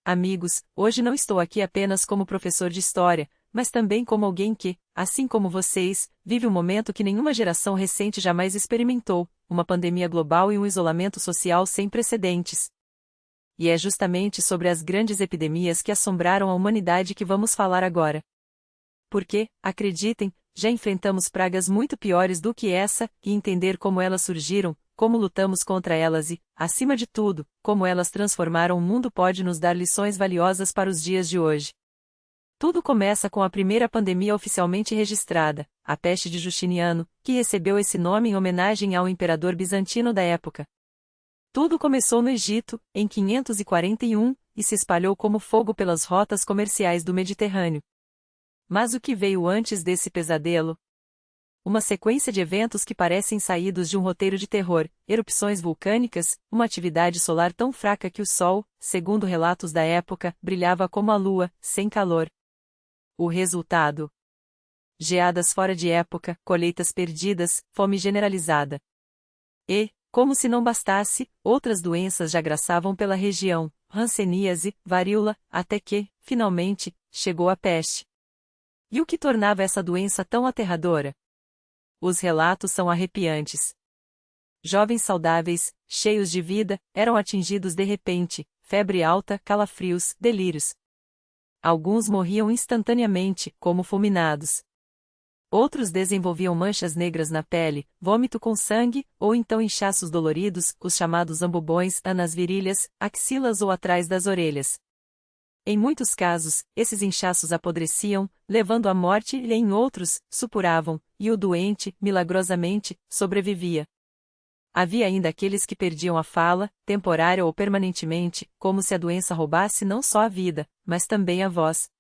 Amigos, hoje não estou aqui apenas como professor de história, mas também como alguém que, assim como vocês, vive um momento que nenhuma geração recente jamais experimentou, uma pandemia global e um isolamento social sem precedentes. E é justamente sobre as grandes epidemias que assombraram a humanidade que vamos falar agora. Porque, acreditem, já enfrentamos pragas muito piores do que essa, e entender como elas surgiram, como lutamos contra elas e, acima de tudo, como elas transformaram o mundo pode nos dar lições valiosas para os dias de hoje. Tudo começa com a primeira pandemia oficialmente registrada, a peste de Justiniano, que recebeu esse nome em homenagem ao imperador bizantino da época. Tudo começou no Egito, em 541, e se espalhou como fogo pelas rotas comerciais do Mediterrâneo. Mas o que veio antes desse pesadelo? Uma sequência de eventos que parecem saídos de um roteiro de terror, erupções vulcânicas, uma atividade solar tão fraca que o Sol, segundo relatos da época, brilhava como a Lua, sem calor. O resultado? Geadas fora de época, colheitas perdidas, fome generalizada. E, como se não bastasse, outras doenças já graçavam pela região, hanseníase, varíola, até que, finalmente, chegou a peste. E o que tornava essa doença tão aterradora? Os relatos são arrepiantes. Jovens saudáveis, cheios de vida, eram atingidos de repente, febre alta, calafrios, delírios. Alguns morriam instantaneamente, como fulminados. Outros desenvolviam manchas negras na pele, vômito com sangue, ou então inchaços doloridos, os chamados ambubões, nas virilhas, axilas ou atrás das orelhas. Em muitos casos, esses inchaços apodreciam, levando à morte e em outros, supuravam, e o doente, milagrosamente, sobrevivia. Havia ainda aqueles que perdiam a fala, temporária ou permanentemente, como se a doença roubasse não só a vida, mas também a voz.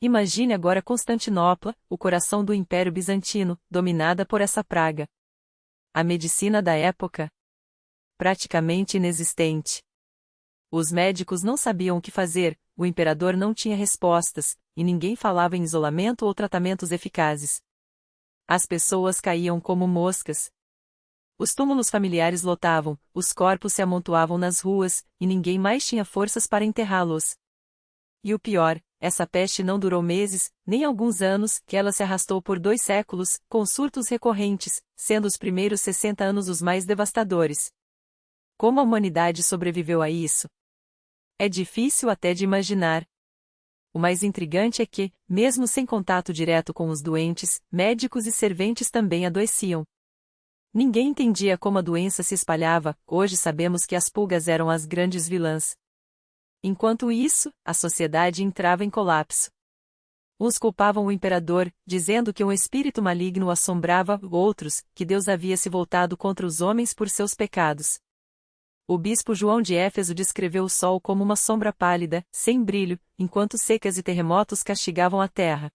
Imagine agora Constantinopla, o coração do Império Bizantino, dominada por essa praga. A medicina da época? Praticamente inexistente. Os médicos não sabiam o que fazer, o imperador não tinha respostas, e ninguém falava em isolamento ou tratamentos eficazes. As pessoas caíam como moscas. Os túmulos familiares lotavam, os corpos se amontoavam nas ruas, e ninguém mais tinha forças para enterrá-los. E o pior, essa peste não durou meses, nem alguns anos, que ela se arrastou por 2 séculos, com surtos recorrentes, sendo os primeiros 60 anos os mais devastadores. Como a humanidade sobreviveu a isso? É difícil até de imaginar. O mais intrigante é que, mesmo sem contato direto com os doentes, médicos e serventes também adoeciam. Ninguém entendia como a doença se espalhava, hoje sabemos que as pulgas eram as grandes vilãs. Enquanto isso, a sociedade entrava em colapso. Uns culpavam o imperador, dizendo que um espírito maligno o assombrava, outros, que Deus havia se voltado contra os homens por seus pecados. O bispo João de Éfeso descreveu o sol como uma sombra pálida, sem brilho, enquanto secas e terremotos castigavam a terra.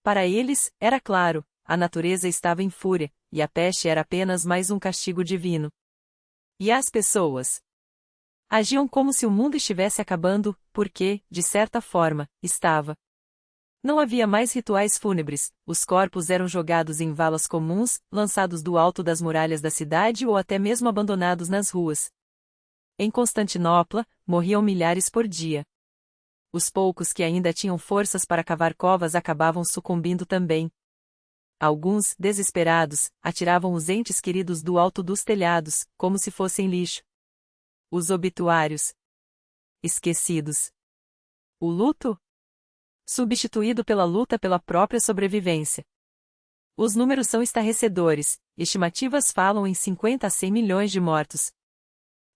Para eles, era claro, a natureza estava em fúria, e a peste era apenas mais um castigo divino. E as pessoas? Agiam como se o mundo estivesse acabando, porque, de certa forma, estava. Não havia mais rituais fúnebres, os corpos eram jogados em valas comuns, lançados do alto das muralhas da cidade ou até mesmo abandonados nas ruas. Em Constantinopla, morriam milhares por dia. Os poucos que ainda tinham forças para cavar covas acabavam sucumbindo também. Alguns, desesperados, atiravam os entes queridos do alto dos telhados, como se fossem lixo. Os obituários. Esquecidos. O luto? Substituído pela luta pela própria sobrevivência. Os números são estarrecedores, estimativas falam em 50 a 100 milhões de mortos.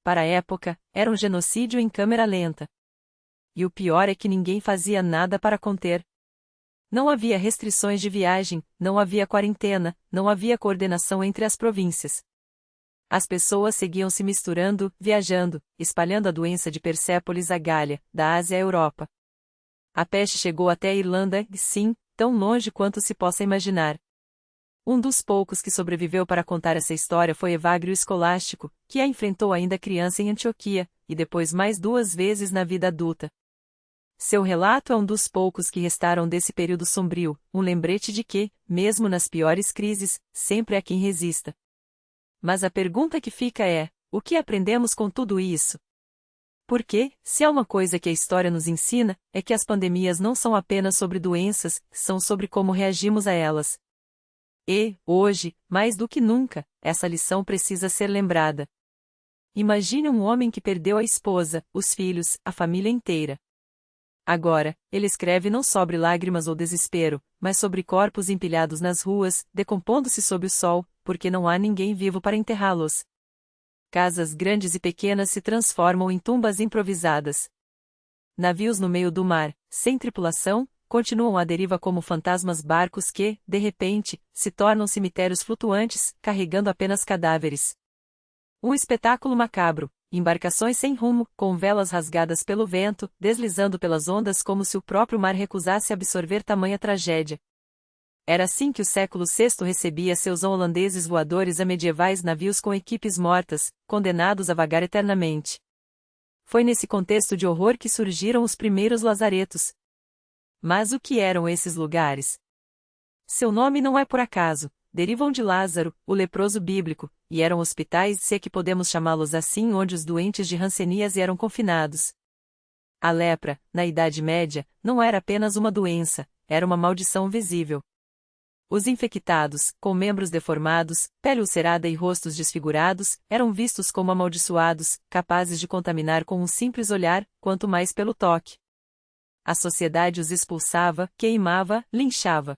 Para a época, era um genocídio em câmera lenta. E o pior é que ninguém fazia nada para conter. Não havia restrições de viagem, não havia quarentena, não havia coordenação entre as províncias. As pessoas seguiam se misturando, viajando, espalhando a doença de Persépolis à Gália, da Ásia à Europa. A peste chegou até a Irlanda, e sim, tão longe quanto se possa imaginar. Um dos poucos que sobreviveu para contar essa história foi Evagrio Escolástico, que a enfrentou ainda criança em Antioquia, e depois mais 2 vezes na vida adulta. Seu relato é um dos poucos que restaram desse período sombrio, um lembrete de que, mesmo nas piores crises, sempre há quem resista. Mas a pergunta que fica é: o que aprendemos com tudo isso? Porque, se há uma coisa que a história nos ensina, é que as pandemias não são apenas sobre doenças, são sobre como reagimos a elas. E, hoje, mais do que nunca, essa lição precisa ser lembrada. Imagine um homem que perdeu a esposa, os filhos, a família inteira. Agora, ele escreve não sobre lágrimas ou desespero, mas sobre corpos empilhados nas ruas, decompondo-se sob o sol, porque não há ninguém vivo para enterrá-los. Casas grandes e pequenas se transformam em tumbas improvisadas. Navios no meio do mar, sem tripulação, continuam à deriva como fantasmas barcos que, de repente, se tornam cemitérios flutuantes, carregando apenas cadáveres. Um espetáculo macabro, embarcações sem rumo, com velas rasgadas pelo vento, deslizando pelas ondas como se o próprio mar recusasse absorver tamanha tragédia. Era assim que o século VI recebia seus holandeses voadores a medievais navios com equipes mortas, condenados a vagar eternamente. Foi nesse contexto de horror que surgiram os primeiros lazaretos. Mas o que eram esses lugares? Seu nome não é por acaso, derivam de Lázaro, o leproso bíblico, e eram hospitais, se é que podemos chamá-los assim, onde os doentes de hanseníase eram confinados. A lepra, na Idade Média, não era apenas uma doença, era uma maldição visível. Os infectados, com membros deformados, pele ulcerada e rostos desfigurados, eram vistos como amaldiçoados, capazes de contaminar com um simples olhar, quanto mais pelo toque. A sociedade os expulsava, queimava, linchava.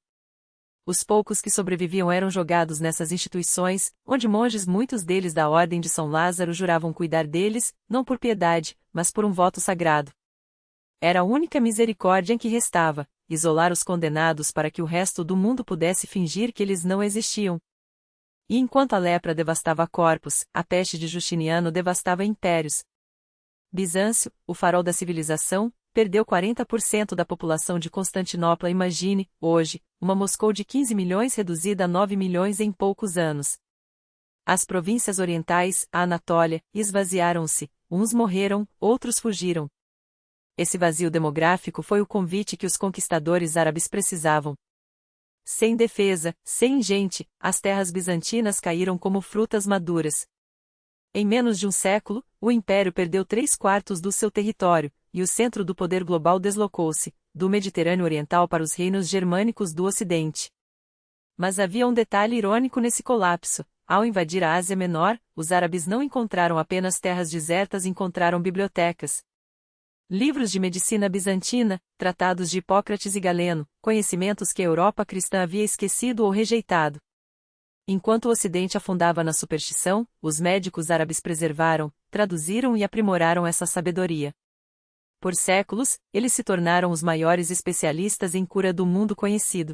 Os poucos que sobreviviam eram jogados nessas instituições, onde monges, muitos deles da Ordem de São Lázaro, juravam cuidar deles, não por piedade, mas por um voto sagrado. Era a única misericórdia em que restava, isolar os condenados para que o resto do mundo pudesse fingir que eles não existiam. E enquanto a lepra devastava corpos, a peste de Justiniano devastava impérios. Bizâncio, o farol da civilização, perdeu 40% da população de Constantinopla. Imagine, hoje, uma Moscou de 15 milhões reduzida a 9 milhões em poucos anos. As províncias orientais, a Anatólia, esvaziaram-se, uns morreram, outros fugiram. Esse vazio demográfico foi o convite que os conquistadores árabes precisavam. Sem defesa, sem gente, as terras bizantinas caíram como frutas maduras. Em menos de um século, o império perdeu 3/4 do seu território, e o centro do poder global deslocou-se, do Mediterrâneo Oriental para os reinos germânicos do Ocidente. Mas havia um detalhe irônico nesse colapso: ao invadir a Ásia Menor, os árabes não encontraram apenas terras desertas, encontraram bibliotecas. Livros de medicina bizantina, tratados de Hipócrates e Galeno, conhecimentos que a Europa cristã havia esquecido ou rejeitado. Enquanto o Ocidente afundava na superstição, os médicos árabes preservaram, traduziram e aprimoraram essa sabedoria. Por séculos, eles se tornaram os maiores especialistas em cura do mundo conhecido.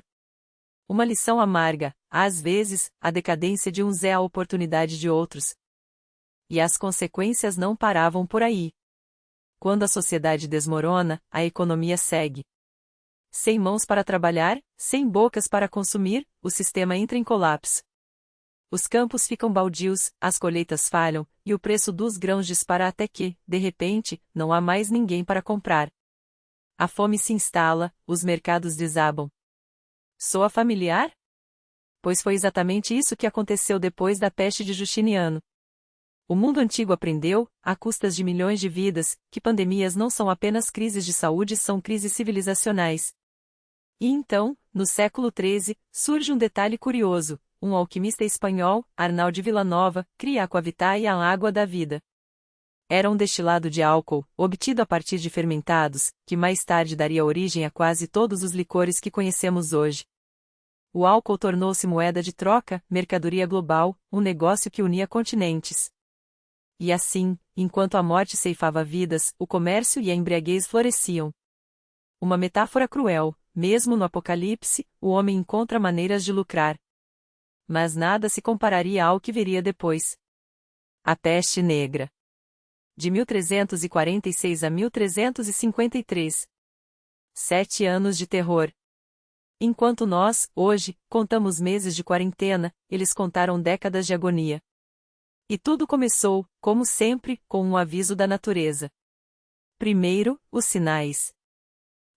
Uma lição amarga, às vezes, a decadência de uns é a oportunidade de outros. E as consequências não paravam por aí. Quando a sociedade desmorona, a economia segue. Sem mãos para trabalhar, sem bocas para consumir, o sistema entra em colapso. Os campos ficam baldios, as colheitas falham, e o preço dos grãos dispara até que, de repente, não há mais ninguém para comprar. A fome se instala, os mercados desabam. Soa familiar? Pois foi exatamente isso que aconteceu depois da peste de Justiniano. O mundo antigo aprendeu, a custas de milhões de vidas, que pandemias não são apenas crises de saúde, são crises civilizacionais. E então, no século XIII, surge um detalhe curioso: um alquimista espanhol, Arnal de Villanova, cria a aquavitae, a água da vida. Era um destilado de álcool, obtido a partir de fermentados, que mais tarde daria origem a quase todos os licores que conhecemos hoje. O álcool tornou-se moeda de troca, mercadoria global, um negócio que unia continentes. E assim, enquanto a morte ceifava vidas, o comércio e a embriaguez floresciam. Uma metáfora cruel: mesmo no Apocalipse, o homem encontra maneiras de lucrar. Mas nada se compararia ao que viria depois. A peste negra. De 1346 a 1353. 7 anos de terror. Enquanto nós, hoje, contamos meses de quarentena, eles contaram décadas de agonia. E tudo começou, como sempre, com um aviso da natureza. Primeiro, os sinais.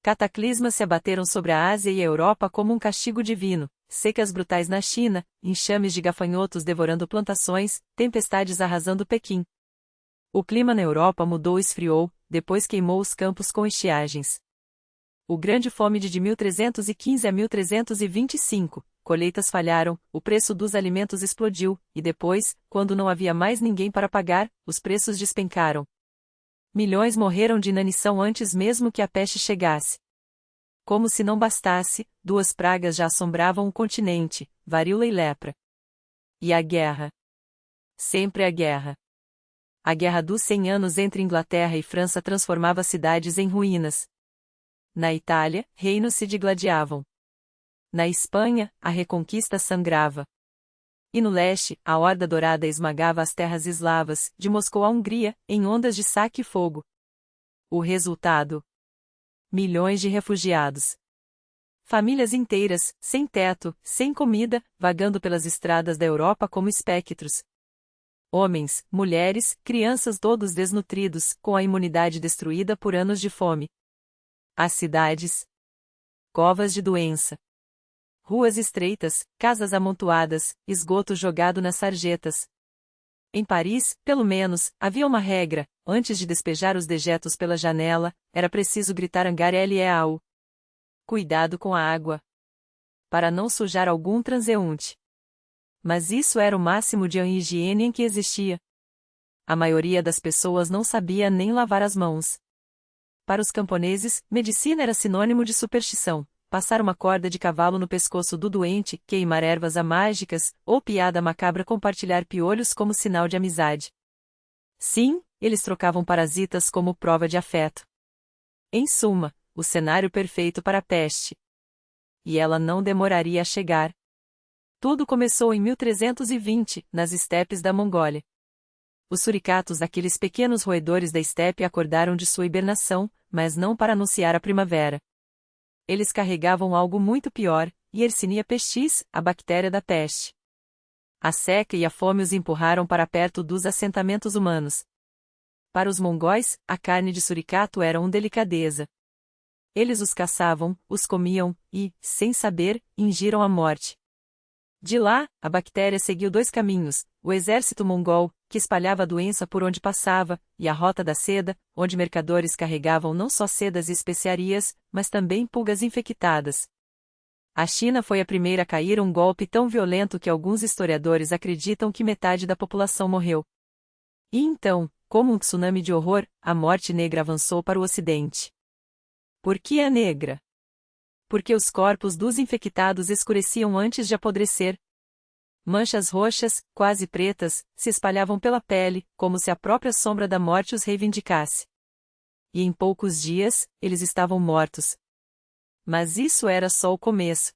Cataclismas se abateram sobre a Ásia e a Europa como um castigo divino: secas brutais na China, enxames de gafanhotos devorando plantações, tempestades arrasando Pequim. O clima na Europa mudou e esfriou, depois queimou os campos com estiagens. O Grande Fome de 1315 a 1325, colheitas falharam, o preço dos alimentos explodiu, e depois, quando não havia mais ninguém para pagar, os preços despencaram. Milhões morreram de inanição antes mesmo que a peste chegasse. Como se não bastasse, duas pragas já assombravam o continente, varíola e lepra. E a guerra. Sempre a guerra. A Guerra dos 100 Anos entre Inglaterra e França transformava cidades em ruínas. Na Itália, reinos se digladiavam. Na Espanha, a Reconquista sangrava. E no leste, a Horda Dourada esmagava as terras eslavas, de Moscou à Hungria, em ondas de saque e fogo. O resultado? Milhões de refugiados. Famílias inteiras, sem teto, sem comida, vagando pelas estradas da Europa como espectros. Homens, mulheres, crianças todos desnutridos, com a imunidade destruída por anos de fome. As cidades. Covas de doença. Ruas estreitas, casas amontoadas, esgoto jogado nas sarjetas. Em Paris, pelo menos, havia uma regra: antes de despejar os dejetos pela janela, era preciso gritar Angar-Leau. Cuidado com a água. Para não sujar algum transeunte. Mas isso era o máximo de higiene em que existia. A maioria das pessoas não sabia nem lavar as mãos. Para os camponeses, medicina era sinônimo de superstição. Passar uma corda de cavalo no pescoço do doente, queimar ervas amágicas, ou piada macabra compartilhar piolhos como sinal de amizade. Sim, eles trocavam parasitas como prova de afeto. Em suma, o cenário perfeito para a peste. E ela não demoraria a chegar. Tudo começou em 1320, nas estepes da Mongólia. Os suricatos, aqueles pequenos roedores da estepe, acordaram de sua hibernação, mas não para anunciar a primavera. Eles carregavam algo muito pior, Yersinia pestis, a bactéria da peste. A seca e a fome os empurraram para perto dos assentamentos humanos. Para os mongóis, a carne de suricato era uma delicadeza. Eles os caçavam, os comiam, e, sem saber, ingiram a morte. De lá, a bactéria seguiu dois caminhos: o exército mongol, que espalhava a doença por onde passava, e a rota da seda, onde mercadores carregavam não só sedas e especiarias, mas também pulgas infectadas. A China foi a primeira a cair um golpe tão violento que alguns historiadores acreditam que metade da população morreu. E então, como um tsunami de horror, a morte negra avançou para o ocidente. Por que a negra? Porque os corpos dos infectados escureciam antes de apodrecer. Manchas roxas, quase pretas, se espalhavam pela pele, como se a própria sombra da morte os reivindicasse. E em poucos dias, eles estavam mortos. Mas isso era só o começo.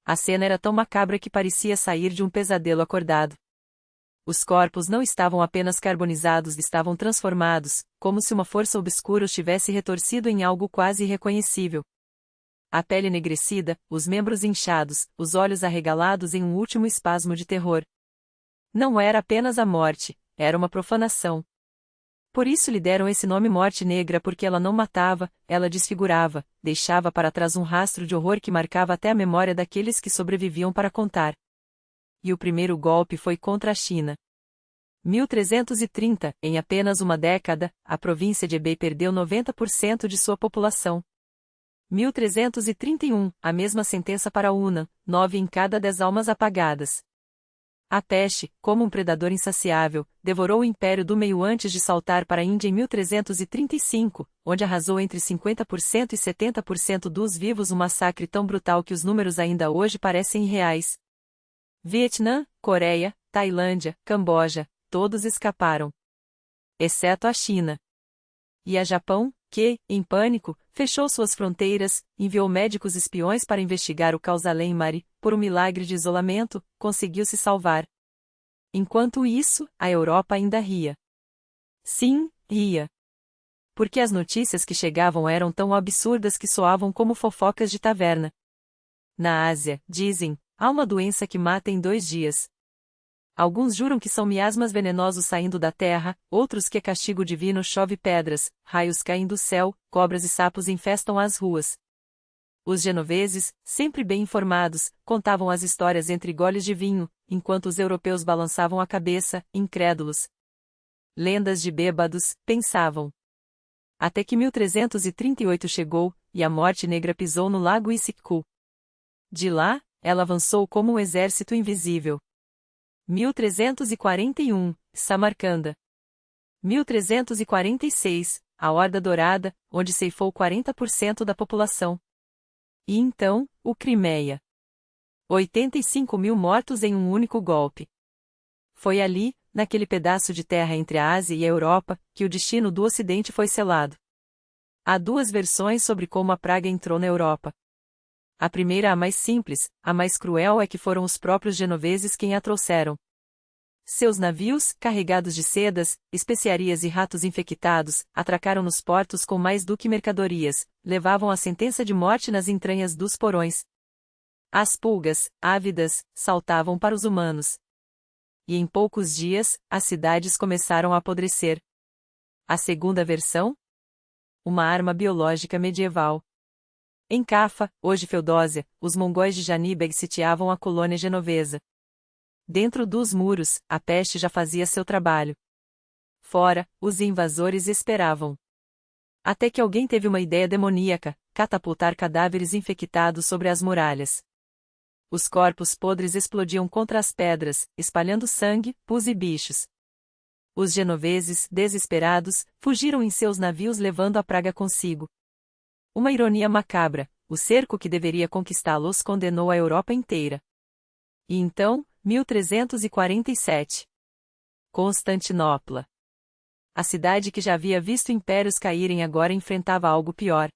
A cena era tão macabra que parecia sair de um pesadelo acordado. Os corpos não estavam apenas carbonizados, estavam transformados, como se uma força obscura os tivesse retorcido em algo quase irreconhecível. A pele enegrecida, os membros inchados, os olhos arregalados em um último espasmo de terror. Não era apenas a morte, era uma profanação. Por isso lhe deram esse nome Morte Negra, porque ela não matava, ela desfigurava, deixava para trás um rastro de horror que marcava até a memória daqueles que sobreviviam para contar. E o primeiro golpe foi contra a China. 1330, em apenas uma década, a província de Hebei perdeu 90% de sua população. 1331, a mesma sentença para Hunan, 9 em cada 10 almas apagadas. A peste, como um predador insaciável, devorou o Império do Meio antes de saltar para a Índia em 1335, onde arrasou entre 50% e 70% dos vivos, um massacre tão brutal que os números ainda hoje parecem irreais. Vietnã, Coreia, Tailândia, Camboja, todos escaparam. Exceto a China. E a Japão, que, em pânico, fechou suas fronteiras, enviou médicos espiões para investigar o caos além mar e, por um milagre de isolamento, conseguiu se salvar. Enquanto isso, a Europa ainda ria. Sim, ria. Porque as notícias que chegavam eram tão absurdas que soavam como fofocas de taverna. Na Ásia, dizem, há uma doença que mata em 2 dias. Alguns juram que são miasmas venenosos saindo da terra, outros que é castigo divino, chove pedras, raios caem do céu, cobras e sapos infestam as ruas. Os genoveses, sempre bem informados, contavam as histórias entre goles de vinho, enquanto os europeus balançavam a cabeça, incrédulos. Lendas de bêbados, pensavam. Até que 1338 chegou, e a Morte Negra pisou no lago Issyk-Kul. De lá, ela avançou como um exército invisível. 1341, Samarcanda. 1346, a Horda Dourada, onde ceifou 40% da população. E então, o Crimeia. 85.000 mortos em um único golpe. Foi ali, naquele pedaço de terra entre a Ásia e a Europa, que o destino do Ocidente foi selado. Há duas versões sobre como a praga entrou na Europa. A primeira, a mais simples, a mais cruel, é que foram os próprios genoveses quem a trouxeram. Seus navios, carregados de sedas, especiarias e ratos infectados, atracaram nos portos com mais do que mercadorias, levavam a sentença de morte nas entranhas dos porões. As pulgas, ávidas, saltavam para os humanos. E em poucos dias, as cidades começaram a apodrecer. A segunda versão? Uma arma biológica medieval. Em Cafa, hoje Feudósia, os mongóis de Janibeg sitiavam a colônia genovesa. Dentro dos muros, a peste já fazia seu trabalho. Fora, os invasores esperavam. Até que alguém teve uma ideia demoníaca: catapultar cadáveres infectados sobre as muralhas. Os corpos podres explodiam contra as pedras, espalhando sangue, pus e bichos. Os genoveses, desesperados, fugiram em seus navios levando a praga consigo. Uma ironia macabra: o cerco que deveria conquistá-los condenou a Europa inteira. E então, 1347. Constantinopla. A cidade que já havia visto impérios caírem agora enfrentava algo pior.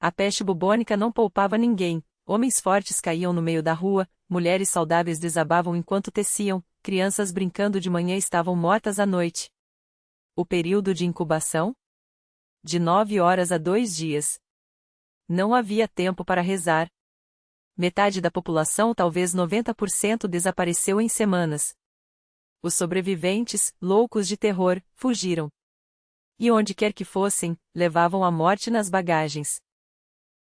A peste bubônica não poupava ninguém. Homens fortes caíam no meio da rua, mulheres saudáveis desabavam enquanto teciam, crianças brincando de manhã estavam mortas à noite. O período de incubação? De 9 horas a 2 dias. Não havia tempo para rezar. Metade da população, talvez 90%, desapareceu em semanas. Os sobreviventes, loucos de terror, fugiram. E onde quer que fossem, levavam a morte nas bagagens.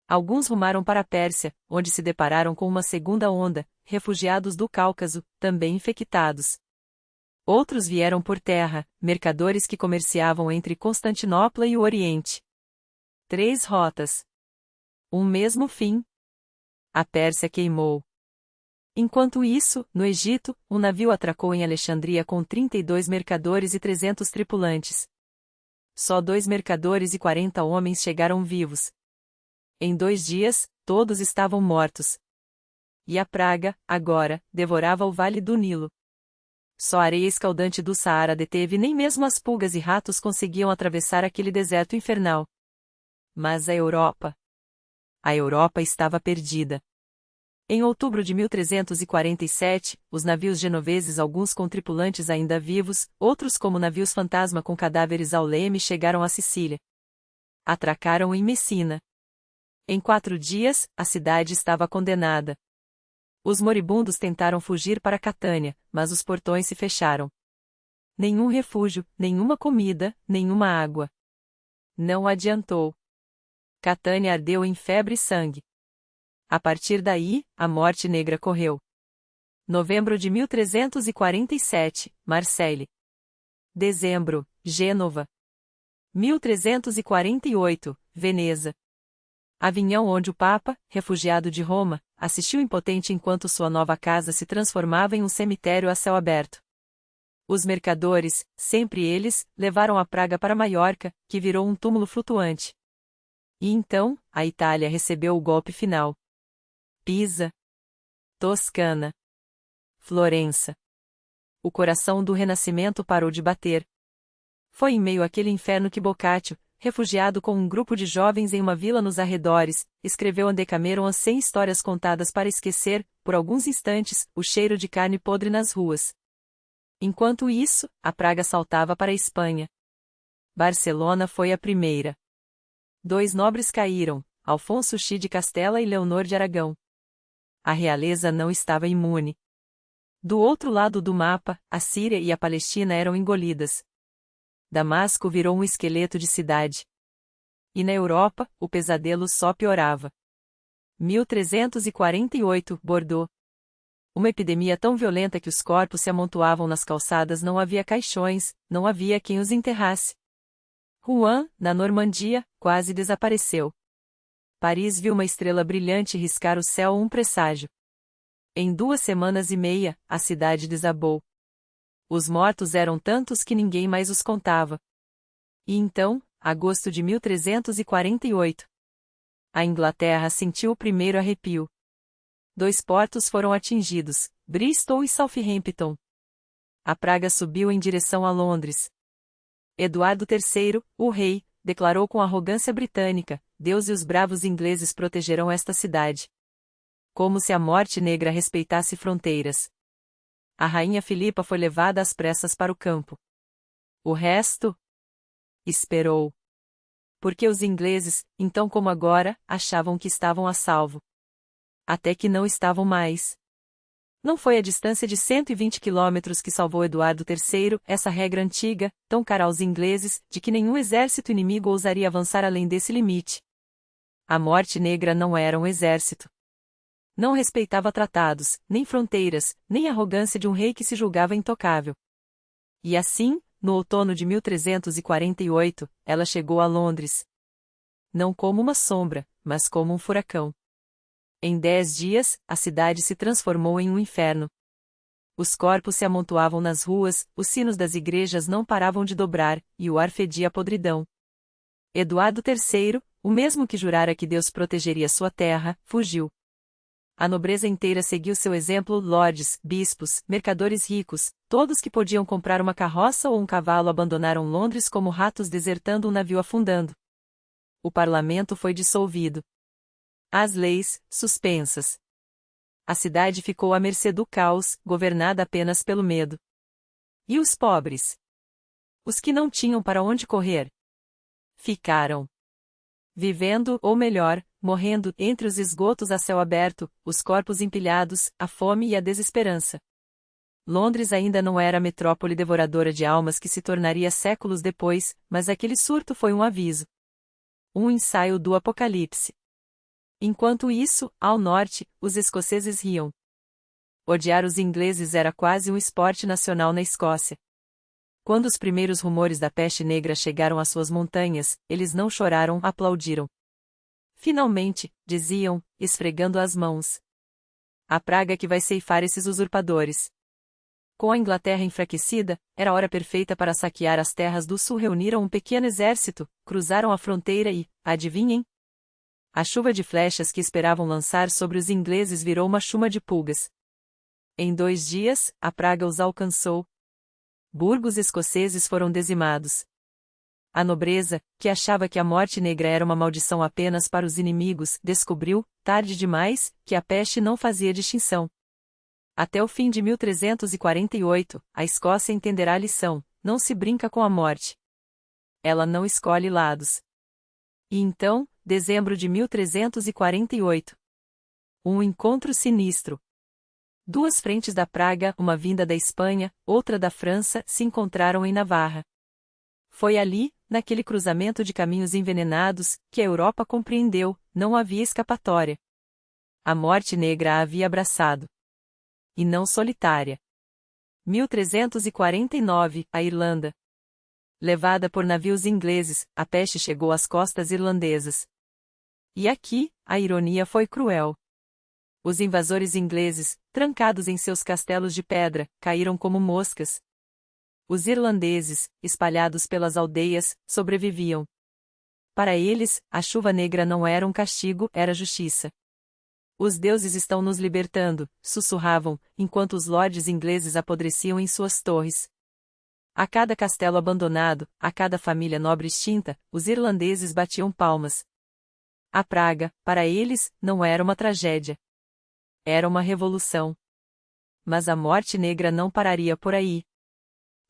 Alguns rumaram para a Pérsia, onde se depararam com uma segunda onda, refugiados do Cáucaso, também infectados. Outros vieram por terra, mercadores que comerciavam entre Constantinopla e o Oriente. 3 rotas. Um mesmo fim. A Pérsia queimou. Enquanto isso, no Egito, um navio atracou em Alexandria com 32 mercadores e 300 tripulantes. Só 2 mercadores e 40 homens chegaram vivos. Em 2 dias, todos estavam mortos. E a praga, agora, devorava o vale do Nilo. Só a areia escaldante do Saara deteve, nem mesmo as pulgas e ratos conseguiam atravessar aquele deserto infernal. Mas a Europa? A Europa estava perdida. Em outubro de 1347, os navios genoveses, alguns com tripulantes ainda vivos, outros como navios fantasma com cadáveres ao leme, chegaram à Sicília. Atracaram em Messina. Em 4 dias, a cidade estava condenada. Os moribundos tentaram fugir para Catânia, mas os portões se fecharam. Nenhum refúgio, nenhuma comida, nenhuma água. Não adiantou. Catânia ardeu em febre e sangue. A partir daí, a Morte Negra correu. Novembro de 1347, Marseille. Dezembro, Gênova. 1348, Veneza. Avinhão, onde o Papa, refugiado de Roma, assistiu impotente enquanto sua nova casa se transformava em um cemitério a céu aberto. Os mercadores, sempre eles, levaram a praga para Maiorca, que virou um túmulo flutuante. E então, a Itália recebeu o golpe final. Pisa. Toscana. Florença. O coração do Renascimento parou de bater. Foi em meio àquele inferno que Boccaccio, refugiado com um grupo de jovens em uma vila nos arredores, escreveu a Decameron, as 100 histórias contadas para esquecer, por alguns instantes, o cheiro de carne podre nas ruas. Enquanto isso, a praga saltava para a Espanha. Barcelona foi a primeira. 2 nobres caíram, Alfonso X de Castela e Leonor de Aragão. A realeza não estava imune. Do outro lado do mapa, a Síria e a Palestina eram engolidas. Damasco virou um esqueleto de cidade. E na Europa, o pesadelo só piorava. 1348, Bordeaux. Uma epidemia tão violenta que os corpos se amontoavam nas calçadas, não havia caixões, não havia quem os enterrasse. Rouen, na Normandia, quase desapareceu. Paris viu uma estrela brilhante riscar o céu, um presságio. Em 2 semanas e meia, a cidade desabou. Os mortos eram tantos que ninguém mais os contava. E então, agosto de 1348. A Inglaterra sentiu o primeiro arrepio. 2 portos foram atingidos, Bristol e Southampton. A praga subiu em direção a Londres. Eduardo III, o rei, declarou com arrogância britânica: Deus e os bravos ingleses protegerão esta cidade. Como se a morte negra respeitasse fronteiras. A rainha Filipa foi levada às pressas para o campo. O resto? Esperou. Porque os ingleses, então como agora, achavam que estavam a salvo. Até que não estavam mais. Não foi a distância de 120 quilômetros que salvou Eduardo III, essa regra antiga, tão cara aos ingleses, de que nenhum exército inimigo ousaria avançar além desse limite. A morte negra não era um exército. Não respeitava tratados, nem fronteiras, nem a arrogância de um rei que se julgava intocável. E assim, no outono de 1348, ela chegou a Londres. Não como uma sombra, mas como um furacão. Em 10 dias, a cidade se transformou em um inferno. Os corpos se amontoavam nas ruas, os sinos das igrejas não paravam de dobrar, e o ar fedia a podridão. Eduardo III, o mesmo que jurara que Deus protegeria sua terra, fugiu. A nobreza inteira seguiu seu exemplo: lordes, bispos, mercadores ricos, todos que podiam comprar uma carroça ou um cavalo abandonaram Londres como ratos desertando um navio afundando. O parlamento foi dissolvido. As leis, suspensas. A cidade ficou à mercê do caos, governada apenas pelo medo. E os pobres? Os que não tinham para onde correr? Ficaram. Vivendo, ou melhor, morrendo, entre os esgotos a céu aberto, os corpos empilhados, a fome e a desesperança. Londres ainda não era a metrópole devoradora de almas que se tornaria séculos depois, mas aquele surto foi um aviso. Um ensaio do Apocalipse. Enquanto isso, ao norte, os escoceses riam. Odiar os ingleses era quase um esporte nacional na Escócia. Quando os primeiros rumores da peste negra chegaram às suas montanhas, eles não choraram, aplaudiram. Finalmente, diziam, esfregando as mãos. A praga que vai ceifar esses usurpadores. Com a Inglaterra enfraquecida, era a hora perfeita para saquear as terras do sul. Reuniram um pequeno exército, cruzaram a fronteira e, adivinhem? A chuva de flechas que esperavam lançar sobre os ingleses virou uma chuma de pulgas. Em 2 dias, a praga os alcançou. Burgos escoceses foram dizimados. A nobreza, que achava que a morte negra era uma maldição apenas para os inimigos, descobriu, tarde demais, que a peste não fazia distinção. Até o fim de 1348, a Escócia entenderá a lição: não se brinca com a morte. Ela não escolhe lados. E então, dezembro de 1348. Um encontro sinistro. 2 frentes da praga, uma vinda da Espanha, outra da França, se encontraram em Navarra. Foi ali, naquele cruzamento de caminhos envenenados, que a Europa compreendeu: não havia escapatória. A morte negra a havia abraçado. E não solitária. 1349, a Irlanda. Levada por navios ingleses, a peste chegou às costas irlandesas. E aqui, a ironia foi cruel. Os invasores ingleses, trancados em seus castelos de pedra, caíram como moscas. Os irlandeses, espalhados pelas aldeias, sobreviviam. Para eles, a chuva negra não era um castigo, era justiça. Os deuses estão nos libertando, sussurravam, enquanto os lordes ingleses apodreciam em suas torres. A cada castelo abandonado, a cada família nobre extinta, os irlandeses batiam palmas. A praga, para eles, não era uma tragédia. Era uma revolução. Mas a morte negra não pararia por aí.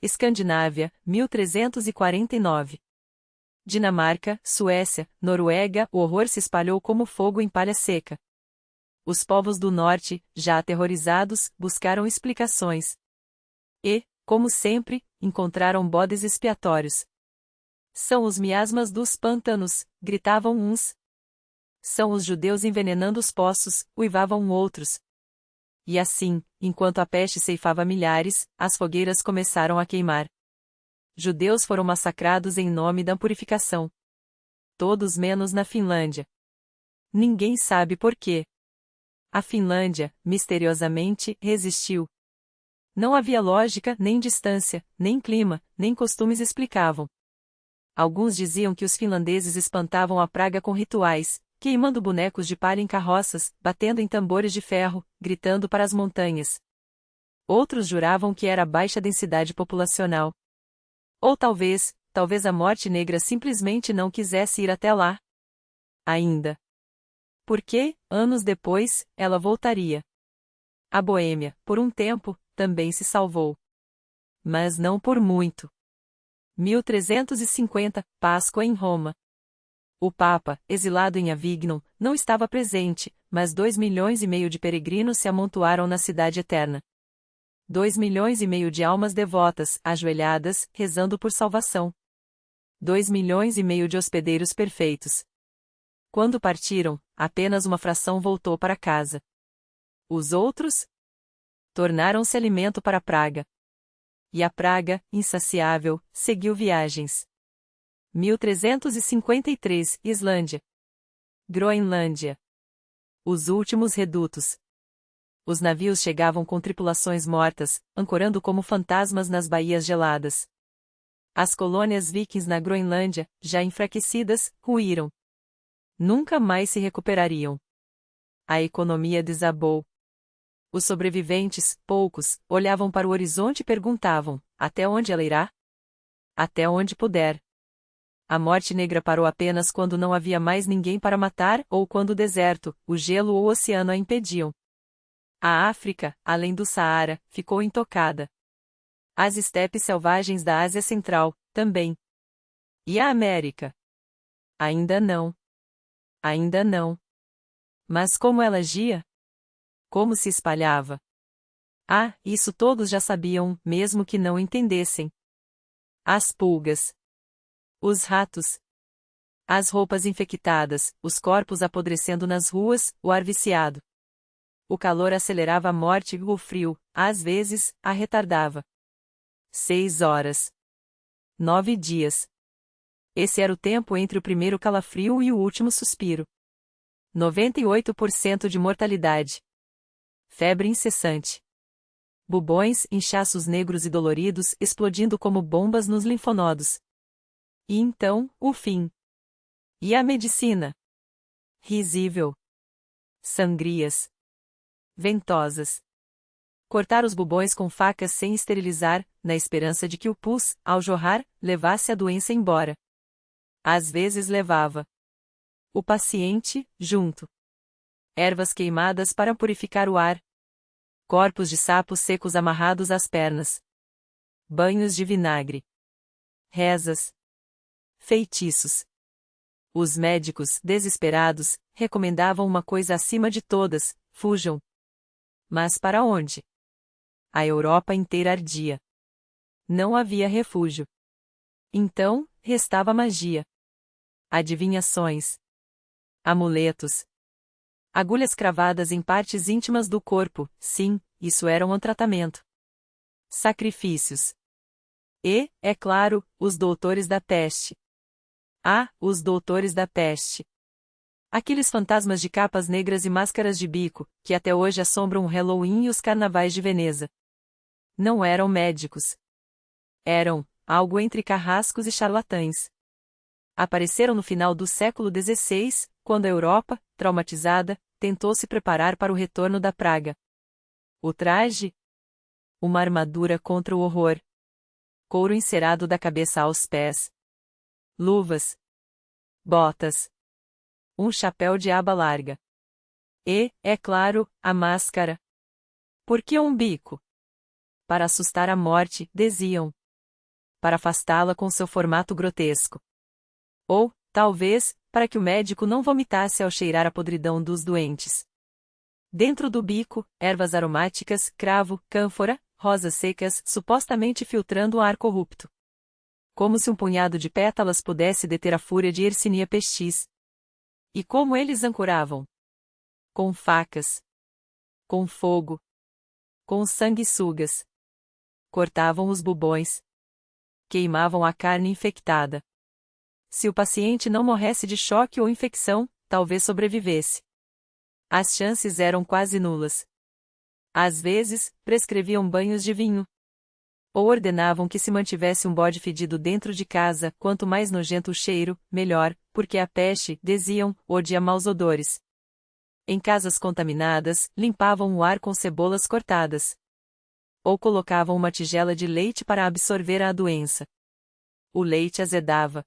Escandinávia, 1349. Dinamarca, Suécia, Noruega, o horror se espalhou como fogo em palha seca. Os povos do norte, já aterrorizados, buscaram explicações. E, como sempre, encontraram bodes expiatórios. São os miasmas dos pântanos, gritavam uns. São os judeus envenenando os poços, uivavam outros. E assim, enquanto a peste ceifava milhares, as fogueiras começaram a queimar. Judeus foram massacrados em nome da purificação. Todos menos na Finlândia. Ninguém sabe por quê. A Finlândia, misteriosamente, resistiu. Não havia lógica, nem distância, nem clima, nem costumes explicavam. Alguns diziam que os finlandeses espantavam a praga com rituais, queimando bonecos de palha em carroças, batendo em tambores de ferro, gritando para as montanhas. Outros juravam que era a baixa densidade populacional. Ou talvez a morte negra simplesmente não quisesse ir até lá. Ainda. Porque, anos depois, ela voltaria. A Boêmia, por um tempo, também se salvou. Mas não por muito. 1350, Páscoa em Roma. O Papa, exilado em Avignon, não estava presente, mas 2,5 milhões de peregrinos se amontoaram na cidade eterna. 2,5 milhões de almas devotas, ajoelhadas, rezando por salvação. 2,5 milhões de hospedeiros perfeitos. Quando partiram, apenas uma fração voltou para casa. Os outros tornaram-se alimento para a praga. E a praga, insaciável, seguiu viagens. 1353, Islândia. Groenlândia. Os últimos redutos. Os navios chegavam com tripulações mortas, ancorando como fantasmas nas baías geladas. As colônias vikings na Groenlândia, já enfraquecidas, ruíram. Nunca mais se recuperariam. A economia desabou. Os sobreviventes, poucos, olhavam para o horizonte e perguntavam: até onde ela irá? Até onde puder. A morte negra parou apenas quando não havia mais ninguém para matar ou quando o deserto, o gelo ou o oceano a impediam. A África, além do Saara, ficou intocada. As estepes selvagens da Ásia Central, também. E a América? Ainda não. Ainda não. Mas como ela agia? Como se espalhava? Ah, isso todos já sabiam, mesmo que não entendessem. As pulgas. Os ratos. As roupas infectadas, os corpos apodrecendo nas ruas, o ar viciado. O calor acelerava a morte e o frio, às vezes, a retardava. 6 horas. 9 dias. Esse era o tempo entre o primeiro calafrio e o último suspiro. 98% de mortalidade. Febre incessante. Bubões, inchaços negros e doloridos explodindo como bombas nos linfonodos. E então, o fim. E a medicina? Risível. Sangrias. Ventosas. Cortar os bubões com facas sem esterilizar, na esperança de que o pus, ao jorrar, levasse a doença embora. Às vezes levava o paciente, junto. Ervas queimadas para purificar o ar. Corpos de sapos secos amarrados às pernas. Banhos de vinagre. Rezas. Feitiços. Os médicos, desesperados, recomendavam uma coisa acima de todas: fujam. Mas para onde? A Europa inteira ardia. Não havia refúgio. Então, restava magia. Adivinhações. Amuletos. Agulhas cravadas em partes íntimas do corpo, sim, isso era um tratamento. Sacrifícios. E, é claro, os doutores da peste. Ah, os doutores da peste. Aqueles fantasmas de capas negras e máscaras de bico, que até hoje assombram o Halloween e os carnavais de Veneza. Não eram médicos. Eram algo entre carrascos e charlatães. Apareceram no final do século XVI, quando a Europa, traumatizada, tentou se preparar para o retorno da praga. O traje? Uma armadura contra o horror. Couro encerado da cabeça aos pés. Luvas. Botas. Um chapéu de aba larga. E, é claro, a máscara. Por que um bico? Para assustar a morte, diziam. Para afastá-la com seu formato grotesco. Ou, talvez, para que o médico não vomitasse ao cheirar a podridão dos doentes. Dentro do bico, ervas aromáticas, cravo, cânfora, rosas secas, supostamente filtrando o ar corrupto. Como se um punhado de pétalas pudesse deter a fúria de Yersinia pestis. E como eles ancoravam? Com facas. Com fogo. com os sanguessugas. Cortavam os bubões. Queimavam a carne infectada. Se o paciente não morresse de choque ou infecção, talvez sobrevivesse. As chances eram quase nulas. Às vezes, prescreviam banhos de vinho. Ou ordenavam que se mantivesse um bode fedido dentro de casa, quanto mais nojento o cheiro, melhor, porque a peste, diziam, odia maus odores. Em casas contaminadas, limpavam o ar com cebolas cortadas. Ou colocavam uma tigela de leite para absorver a doença. O leite azedava.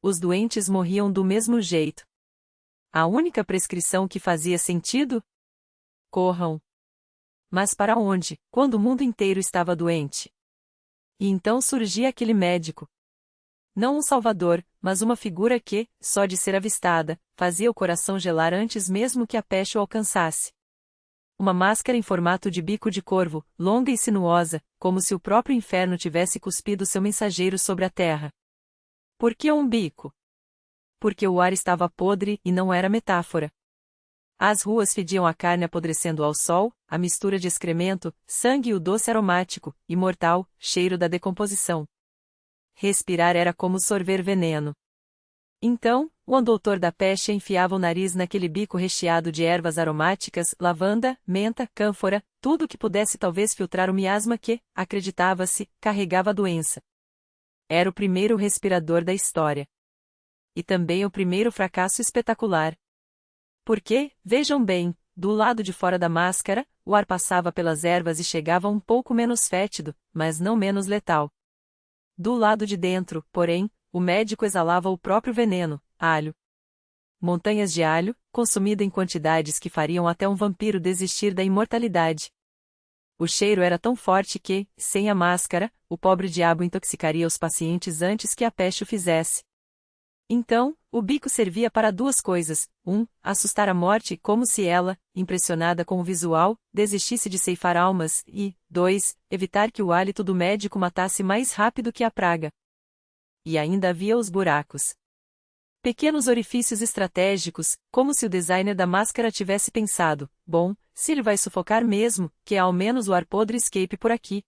Os doentes morriam do mesmo jeito. A única prescrição que fazia sentido? Corram. Mas para onde, quando o mundo inteiro estava doente? E então surgia aquele médico. Não um salvador, mas uma figura que, só de ser avistada, fazia o coração gelar antes mesmo que a peste o alcançasse. Uma máscara em formato de bico de corvo, longa e sinuosa, como se o próprio inferno tivesse cuspido seu mensageiro sobre a terra. Por que um bico? Porque o ar estava podre e não era metáfora. As ruas fediam a carne apodrecendo ao sol, a mistura de excremento, sangue e o doce aromático, imortal, cheiro da decomposição. Respirar era como sorver veneno. Então, o doutor da peste enfiava o nariz naquele bico recheado de ervas aromáticas, lavanda, menta, cânfora, tudo que pudesse talvez filtrar o miasma que, acreditava-se, carregava a doença. Era o primeiro respirador da história. E também o primeiro fracasso espetacular. Porque, vejam bem, do lado de fora da máscara, o ar passava pelas ervas e chegava um pouco menos fétido, mas não menos letal. Do lado de dentro, porém, o médico exalava o próprio veneno, alho. Montanhas de alho, consumido em quantidades que fariam até um vampiro desistir da imortalidade. O cheiro era tão forte que, sem a máscara, o pobre diabo intoxicaria os pacientes antes que a peste o fizesse. Então, o bico servia para duas coisas: assustar a morte como se ela, impressionada com o visual, desistisse de ceifar almas e, 2, evitar que o hálito do médico matasse mais rápido que a praga. E ainda havia os buracos. Pequenos orifícios estratégicos, como se o designer da máscara tivesse pensado, bom, se ele vai sufocar mesmo, que ao menos o ar podre escape por aqui.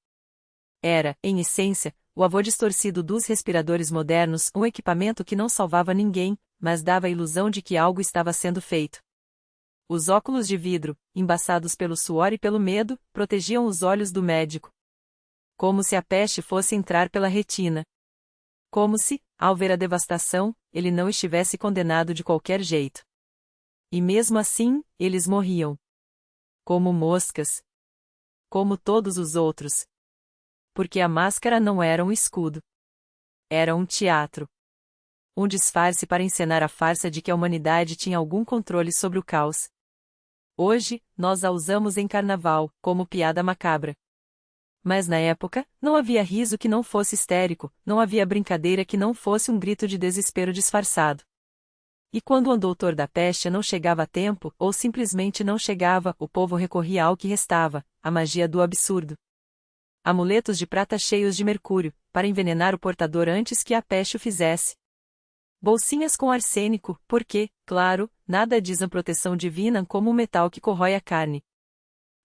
Era, em essência, o avô distorcido dos respiradores modernos, um equipamento que não salvava ninguém, mas dava a ilusão de que algo estava sendo feito. Os óculos de vidro, embaçados pelo suor e pelo medo, protegiam os olhos do médico. Como se a peste fosse entrar pela retina. Como se, ao ver a devastação, ele não estivesse condenado de qualquer jeito. E mesmo assim, eles morriam. Como moscas. Como todos os outros. Porque a máscara não era um escudo. Era um teatro. Um disfarce para encenar a farsa de que a humanidade tinha algum controle sobre o caos. Hoje, nós a usamos em carnaval, como piada macabra. Mas na época, não havia riso que não fosse histérico, não havia brincadeira que não fosse um grito de desespero disfarçado. E quando o doutor da peste não chegava a tempo, ou simplesmente não chegava, o povo recorria ao que restava, a magia do absurdo. Amuletos de prata cheios de mercúrio, para envenenar o portador antes que a peste o fizesse. Bolsinhas com arsênico, porque, claro, nada diz a proteção divina como o metal que corrói a carne.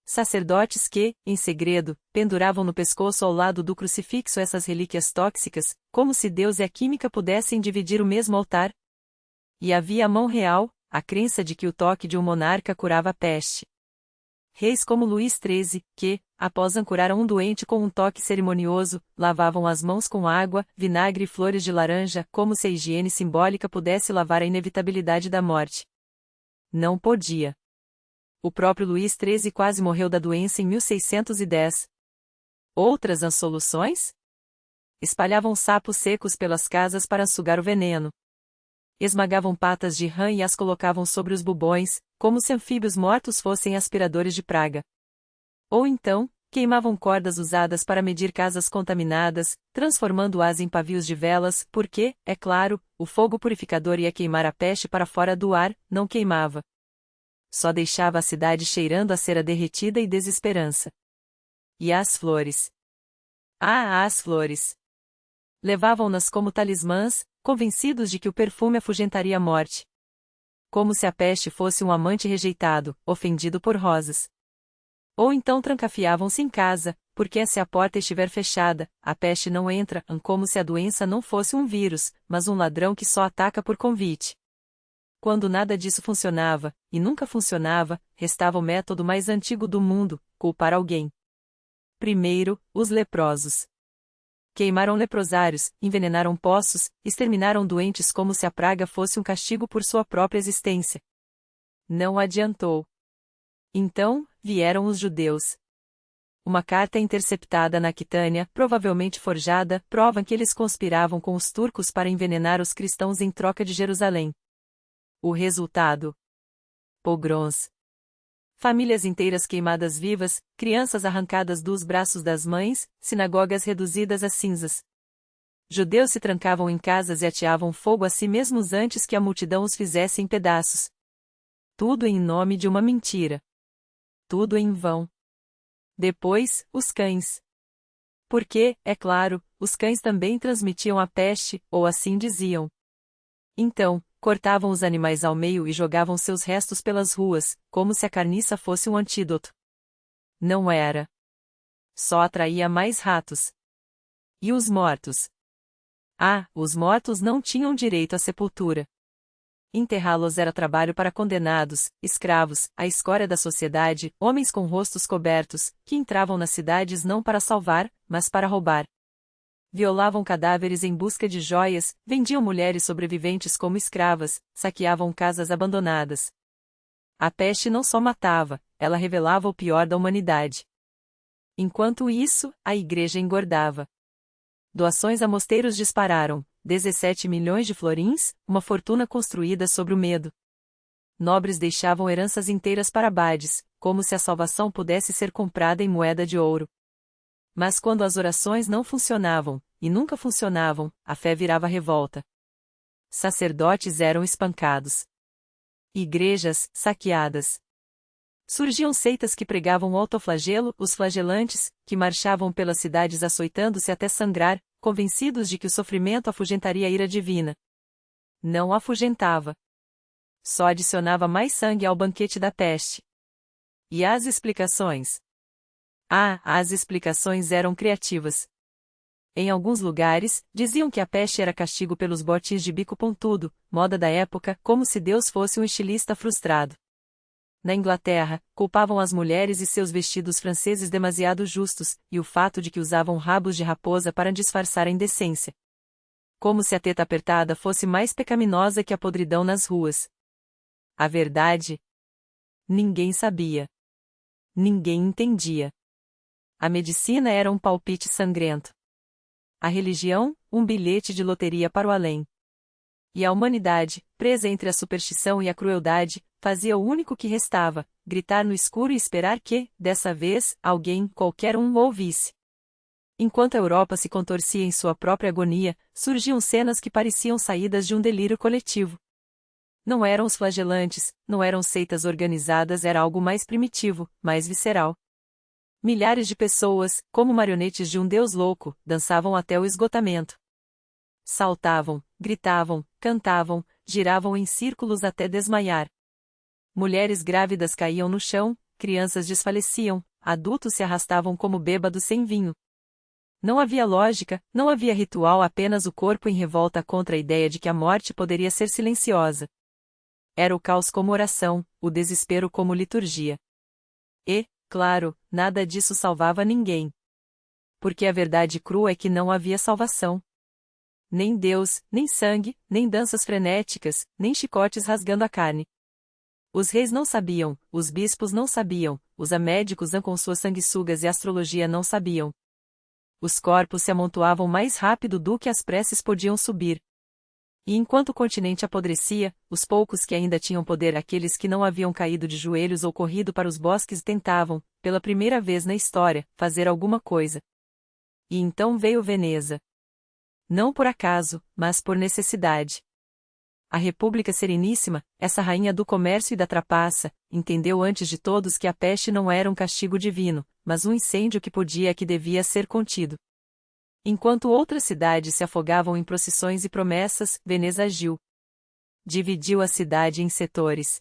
Sacerdotes que, em segredo, penduravam no pescoço ao lado do crucifixo essas relíquias tóxicas, como se Deus e a química pudessem dividir o mesmo altar. E havia a mão real, a crença de que o toque de um monarca curava a peste. Reis como Luís XIII, que, após ancorar um doente com um toque cerimonioso, lavavam as mãos com água, vinagre e flores de laranja, como se a higiene simbólica pudesse lavar a inevitabilidade da morte. Não podia. O próprio Luís XIII quase morreu da doença em 1610. Outras soluções? Espalhavam sapos secos pelas casas para sugar o veneno. Esmagavam patas de rã e as colocavam sobre os bubões, como se anfíbios mortos fossem aspiradores de praga. Ou então, queimavam cordas usadas para medir casas contaminadas, transformando-as em pavios de velas, porque, é claro, o fogo purificador ia queimar a peste para fora do ar, não queimava. Só deixava a cidade cheirando a cera derretida e desesperança. E as flores? Ah, as flores! Levavam-nas como talismãs, convencidos de que o perfume afugentaria a morte. Como se a peste fosse um amante rejeitado, ofendido por rosas. Ou então trancafiavam-se em casa, porque se a porta estiver fechada, a peste não entra, como se a doença não fosse um vírus, mas um ladrão que só ataca por convite. Quando nada disso funcionava, e nunca funcionava, restava o método mais antigo do mundo: culpar alguém. Primeiro, os leprosos. Queimaram leprosários, envenenaram poços, exterminaram doentes como se a praga fosse um castigo por sua própria existência. Não adiantou. Então, vieram os judeus. Uma carta interceptada na Aquitânia, provavelmente forjada, prova que eles conspiravam com os turcos para envenenar os cristãos em troca de Jerusalém. O resultado: pogroms. Famílias inteiras queimadas vivas, crianças arrancadas dos braços das mães, sinagogas reduzidas a cinzas. Judeus se trancavam em casas e ateavam fogo a si mesmos antes que a multidão os fizesse em pedaços. Tudo em nome de uma mentira. Tudo em vão. Depois, os cães. Porque, é claro, os cães também transmitiam a peste, ou assim diziam. Então, cortavam os animais ao meio e jogavam seus restos pelas ruas, como se a carniça fosse um antídoto. Não era. Só atraía mais ratos. E os mortos? Ah, os mortos não tinham direito à sepultura. Enterrá-los era trabalho para condenados, escravos, a escória da sociedade, homens com rostos cobertos, que entravam nas cidades não para salvar, mas para roubar. Violavam cadáveres em busca de joias, vendiam mulheres sobreviventes como escravas, saqueavam casas abandonadas. A peste não só matava, ela revelava o pior da humanidade. Enquanto isso, a igreja engordava. Doações a mosteiros dispararam, 17 milhões de florins, uma fortuna construída sobre o medo. Nobres deixavam heranças inteiras para abades, como se a salvação pudesse ser comprada em moeda de ouro. Mas quando as orações não funcionavam, e nunca funcionavam, a fé virava revolta. Sacerdotes eram espancados. Igrejas, saqueadas. Surgiam seitas que pregavam o autoflagelo, os flagelantes, que marchavam pelas cidades açoitando-se até sangrar, convencidos de que o sofrimento afugentaria a ira divina. Não afugentava. Só adicionava mais sangue ao banquete da peste. E as explicações? Ah, as explicações eram criativas. Em alguns lugares, diziam que a peste era castigo pelos botins de bico pontudo, moda da época, como se Deus fosse um estilista frustrado. Na Inglaterra, culpavam as mulheres e seus vestidos franceses demasiado justos, e o fato de que usavam rabos de raposa para disfarçar a indecência. Como se a teta apertada fosse mais pecaminosa que a podridão nas ruas. A verdade? Ninguém sabia. Ninguém entendia. A medicina era um palpite sangrento. A religião, um bilhete de loteria para o além. E a humanidade, presa entre a superstição e a crueldade, fazia o único que restava: gritar no escuro e esperar que, dessa vez, alguém, qualquer um, o ouvisse. Enquanto a Europa se contorcia em sua própria agonia, surgiam cenas que pareciam saídas de um delírio coletivo. Não eram os flagelantes, não eram seitas organizadas, era algo mais primitivo, mais visceral. Milhares de pessoas, como marionetes de um deus louco, dançavam até o esgotamento. Saltavam, gritavam, cantavam, giravam em círculos até desmaiar. Mulheres grávidas caíam no chão, crianças desfaleciam, adultos se arrastavam como bêbados sem vinho. Não havia lógica, não havia ritual, apenas o corpo em revolta contra a ideia de que a morte poderia ser silenciosa. Era o caos como oração, o desespero como liturgia. E, claro, nada disso salvava ninguém. Porque a verdade crua é que não havia salvação. Nem Deus, nem sangue, nem danças frenéticas, nem chicotes rasgando a carne. Os reis não sabiam, os bispos não sabiam, os amédicos com suas sanguessugas e astrologia não sabiam. Os corpos se amontoavam mais rápido do que as preces podiam subir. E enquanto o continente apodrecia, os poucos que ainda tinham poder, aqueles que não haviam caído de joelhos ou corrido para os bosques, tentavam, pela primeira vez na história, fazer alguma coisa. E então veio Veneza. Não por acaso, mas por necessidade. A República Sereníssima, essa rainha do comércio e da trapaça, entendeu antes de todos que a peste não era um castigo divino, mas um incêndio que podia e que devia ser contido. Enquanto outras cidades se afogavam em procissões e promessas, Veneza agiu. Dividiu a cidade em setores.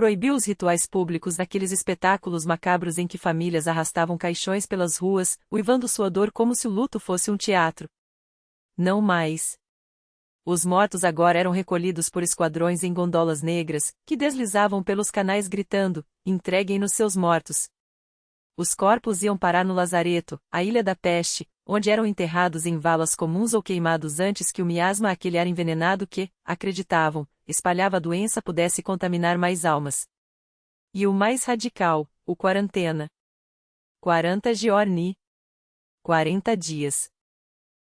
Proibiu os rituais públicos daqueles espetáculos macabros em que famílias arrastavam caixões pelas ruas, uivando sua dor como se o luto fosse um teatro. Não mais. Os mortos agora eram recolhidos por esquadrões em gondolas negras, que deslizavam pelos canais gritando: entreguem-nos seus mortos. Os corpos iam parar no lazareto, a ilha da peste, onde eram enterrados em valas comuns ou queimados antes que o miasma, aquele ar envenenado que, acreditavam, espalhava a doença, pudesse contaminar mais almas. E o mais radical, o quarantena. 40 giorni. 40 dias.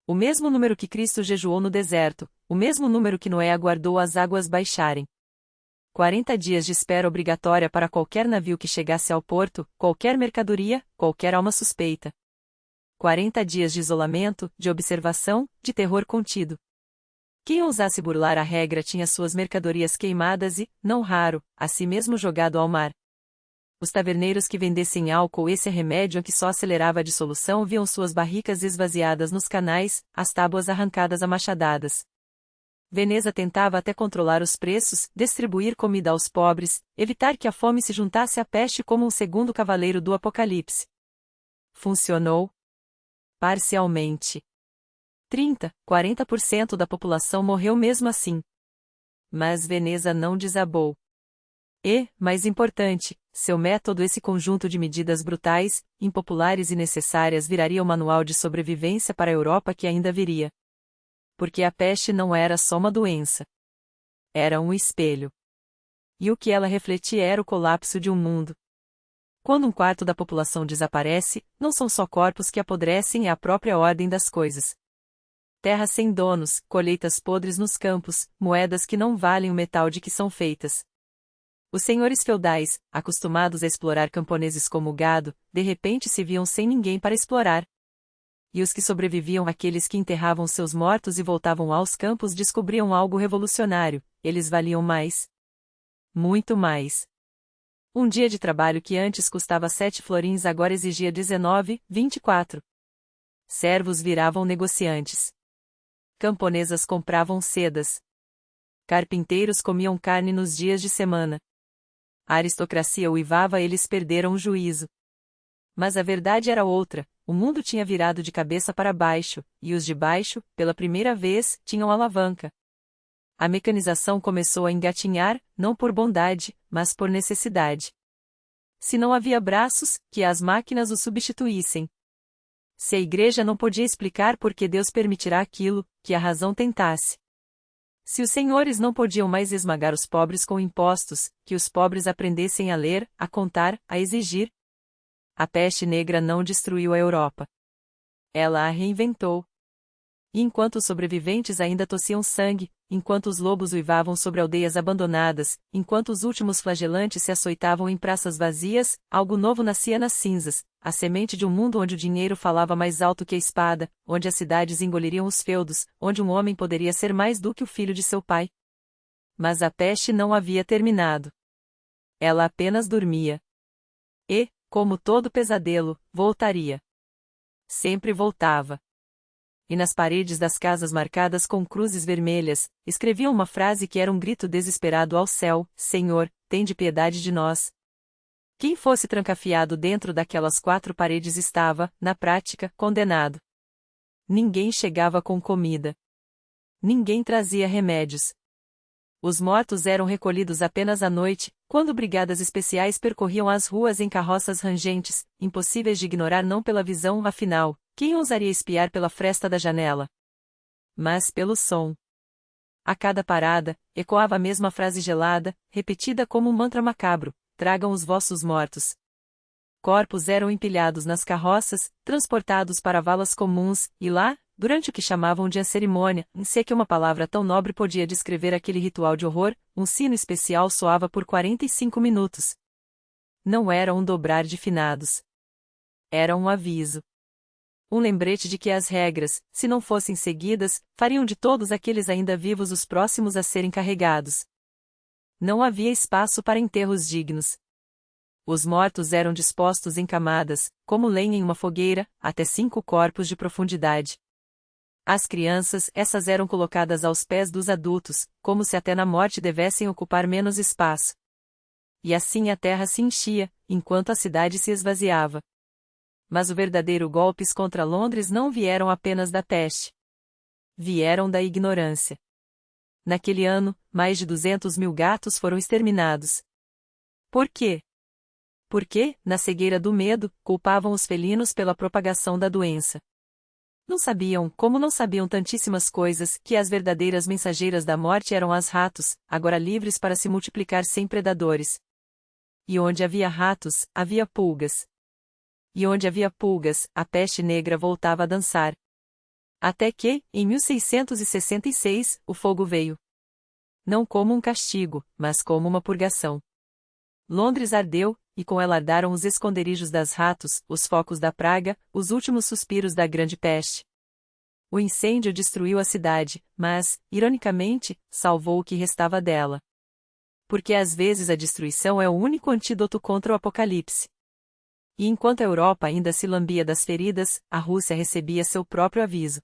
O mesmo número que Cristo jejuou no deserto, o mesmo número que Noé aguardou as águas baixarem. 40 dias de espera obrigatória para qualquer navio que chegasse ao porto, qualquer mercadoria, qualquer alma suspeita. 40 dias de isolamento, de observação, de terror contido. Quem ousasse burlar a regra tinha suas mercadorias queimadas e, não raro, a si mesmo jogado ao mar. Os taverneiros que vendessem álcool, esse remédio que só acelerava a dissolução, viam suas barricas esvaziadas nos canais, as tábuas arrancadas a machadadas. Veneza tentava até controlar os preços, distribuir comida aos pobres, evitar que a fome se juntasse à peste como um segundo cavaleiro do Apocalipse. Funcionou? Parcialmente. 40% da população morreu mesmo assim. Mas Veneza não desabou. E, mais importante, seu método, esse conjunto de medidas brutais, impopulares e necessárias, viraria o manual de sobrevivência para a Europa que ainda viria. Porque a peste não era só uma doença. Era um espelho. E o que ela refletia era o colapso de um mundo. Quando um quarto da população desaparece, não são só corpos que apodrecem, é a própria ordem das coisas. Terras sem donos, colheitas podres nos campos, moedas que não valem o metal de que são feitas. Os senhores feudais, acostumados a explorar camponeses como gado, de repente se viam sem ninguém para explorar. E os que sobreviviam, aqueles que enterravam seus mortos e voltavam aos campos, descobriam algo revolucionário: eles valiam mais. Muito mais. Um dia de trabalho que antes custava 7 florins agora exigia 19, 24. Servos viravam negociantes. Camponesas compravam sedas. Carpinteiros comiam carne nos dias de semana. A aristocracia uivava, eles perderam o juízo. Mas a verdade era outra: o mundo tinha virado de cabeça para baixo, e os de baixo, pela primeira vez, tinham alavanca. A mecanização começou a engatinhar, não por bondade, mas por necessidade. Se não havia braços, que as máquinas o substituíssem. Se a igreja não podia explicar por que Deus permitirá aquilo, que a razão tentasse. Se os senhores não podiam mais esmagar os pobres com impostos, que os pobres aprendessem a ler, a contar, a exigir. A peste negra não destruiu a Europa. Ela a reinventou. E enquanto os sobreviventes ainda tossiam sangue, enquanto os lobos uivavam sobre aldeias abandonadas, enquanto os últimos flagelantes se açoitavam em praças vazias, algo novo nascia nas cinzas, a semente de um mundo onde o dinheiro falava mais alto que a espada, onde as cidades engoliriam os feudos, onde um homem poderia ser mais do que o filho de seu pai. Mas a peste não havia terminado. Ela apenas dormia. E, como todo pesadelo, voltaria. Sempre voltava. E nas paredes das casas marcadas com cruzes vermelhas, escreviam uma frase que era um grito desesperado ao céu: Senhor, tende piedade de nós. Quem fosse trancafiado dentro daquelas 4 paredes estava, na prática, condenado. Ninguém chegava com comida. Ninguém trazia remédios. Os mortos eram recolhidos apenas à noite, quando brigadas especiais percorriam as ruas em carroças rangentes, impossíveis de ignorar não pela visão, afinal, quem ousaria espiar pela fresta da janela? Mas pelo som. A cada parada, ecoava a mesma frase gelada, repetida como um mantra macabro: tragam os vossos mortos. Corpos eram empilhados nas carroças, transportados para valas comuns, e lá, durante o que chamavam de a cerimônia, não sei que uma palavra tão nobre podia descrever aquele ritual de horror, um sino especial soava por 45 minutos. Não era um dobrar de finados. Era um aviso. Um lembrete de que as regras, se não fossem seguidas, fariam de todos aqueles ainda vivos os próximos a serem carregados. Não havia espaço para enterros dignos. Os mortos eram dispostos em camadas, como lenha em uma fogueira, até 5 corpos de profundidade. As crianças, essas eram colocadas aos pés dos adultos, como se até na morte devessem ocupar menos espaço. E assim a terra se enchia, enquanto a cidade se esvaziava. Mas o verdadeiro golpes contra Londres não vieram apenas da peste. Vieram da ignorância. Naquele ano, mais de 200 mil gatos foram exterminados. Por quê? Porque, na cegueira do medo, culpavam os felinos pela propagação da doença. Não sabiam, como não sabiam tantíssimas coisas, que as verdadeiras mensageiras da morte eram as ratos, agora livres para se multiplicar sem predadores. E onde havia ratos, havia pulgas. E onde havia pulgas, a peste negra voltava a dançar. Até que, em 1666, o fogo veio. Não como um castigo, mas como uma purgação. Londres ardeu, e com ela ardaram os esconderijos das ratos, os focos da praga, os últimos suspiros da grande peste. O incêndio destruiu a cidade, mas, ironicamente, salvou o que restava dela. Porque às vezes a destruição é o único antídoto contra o apocalipse. E enquanto a Europa ainda se lambia das feridas, a Rússia recebia seu próprio aviso.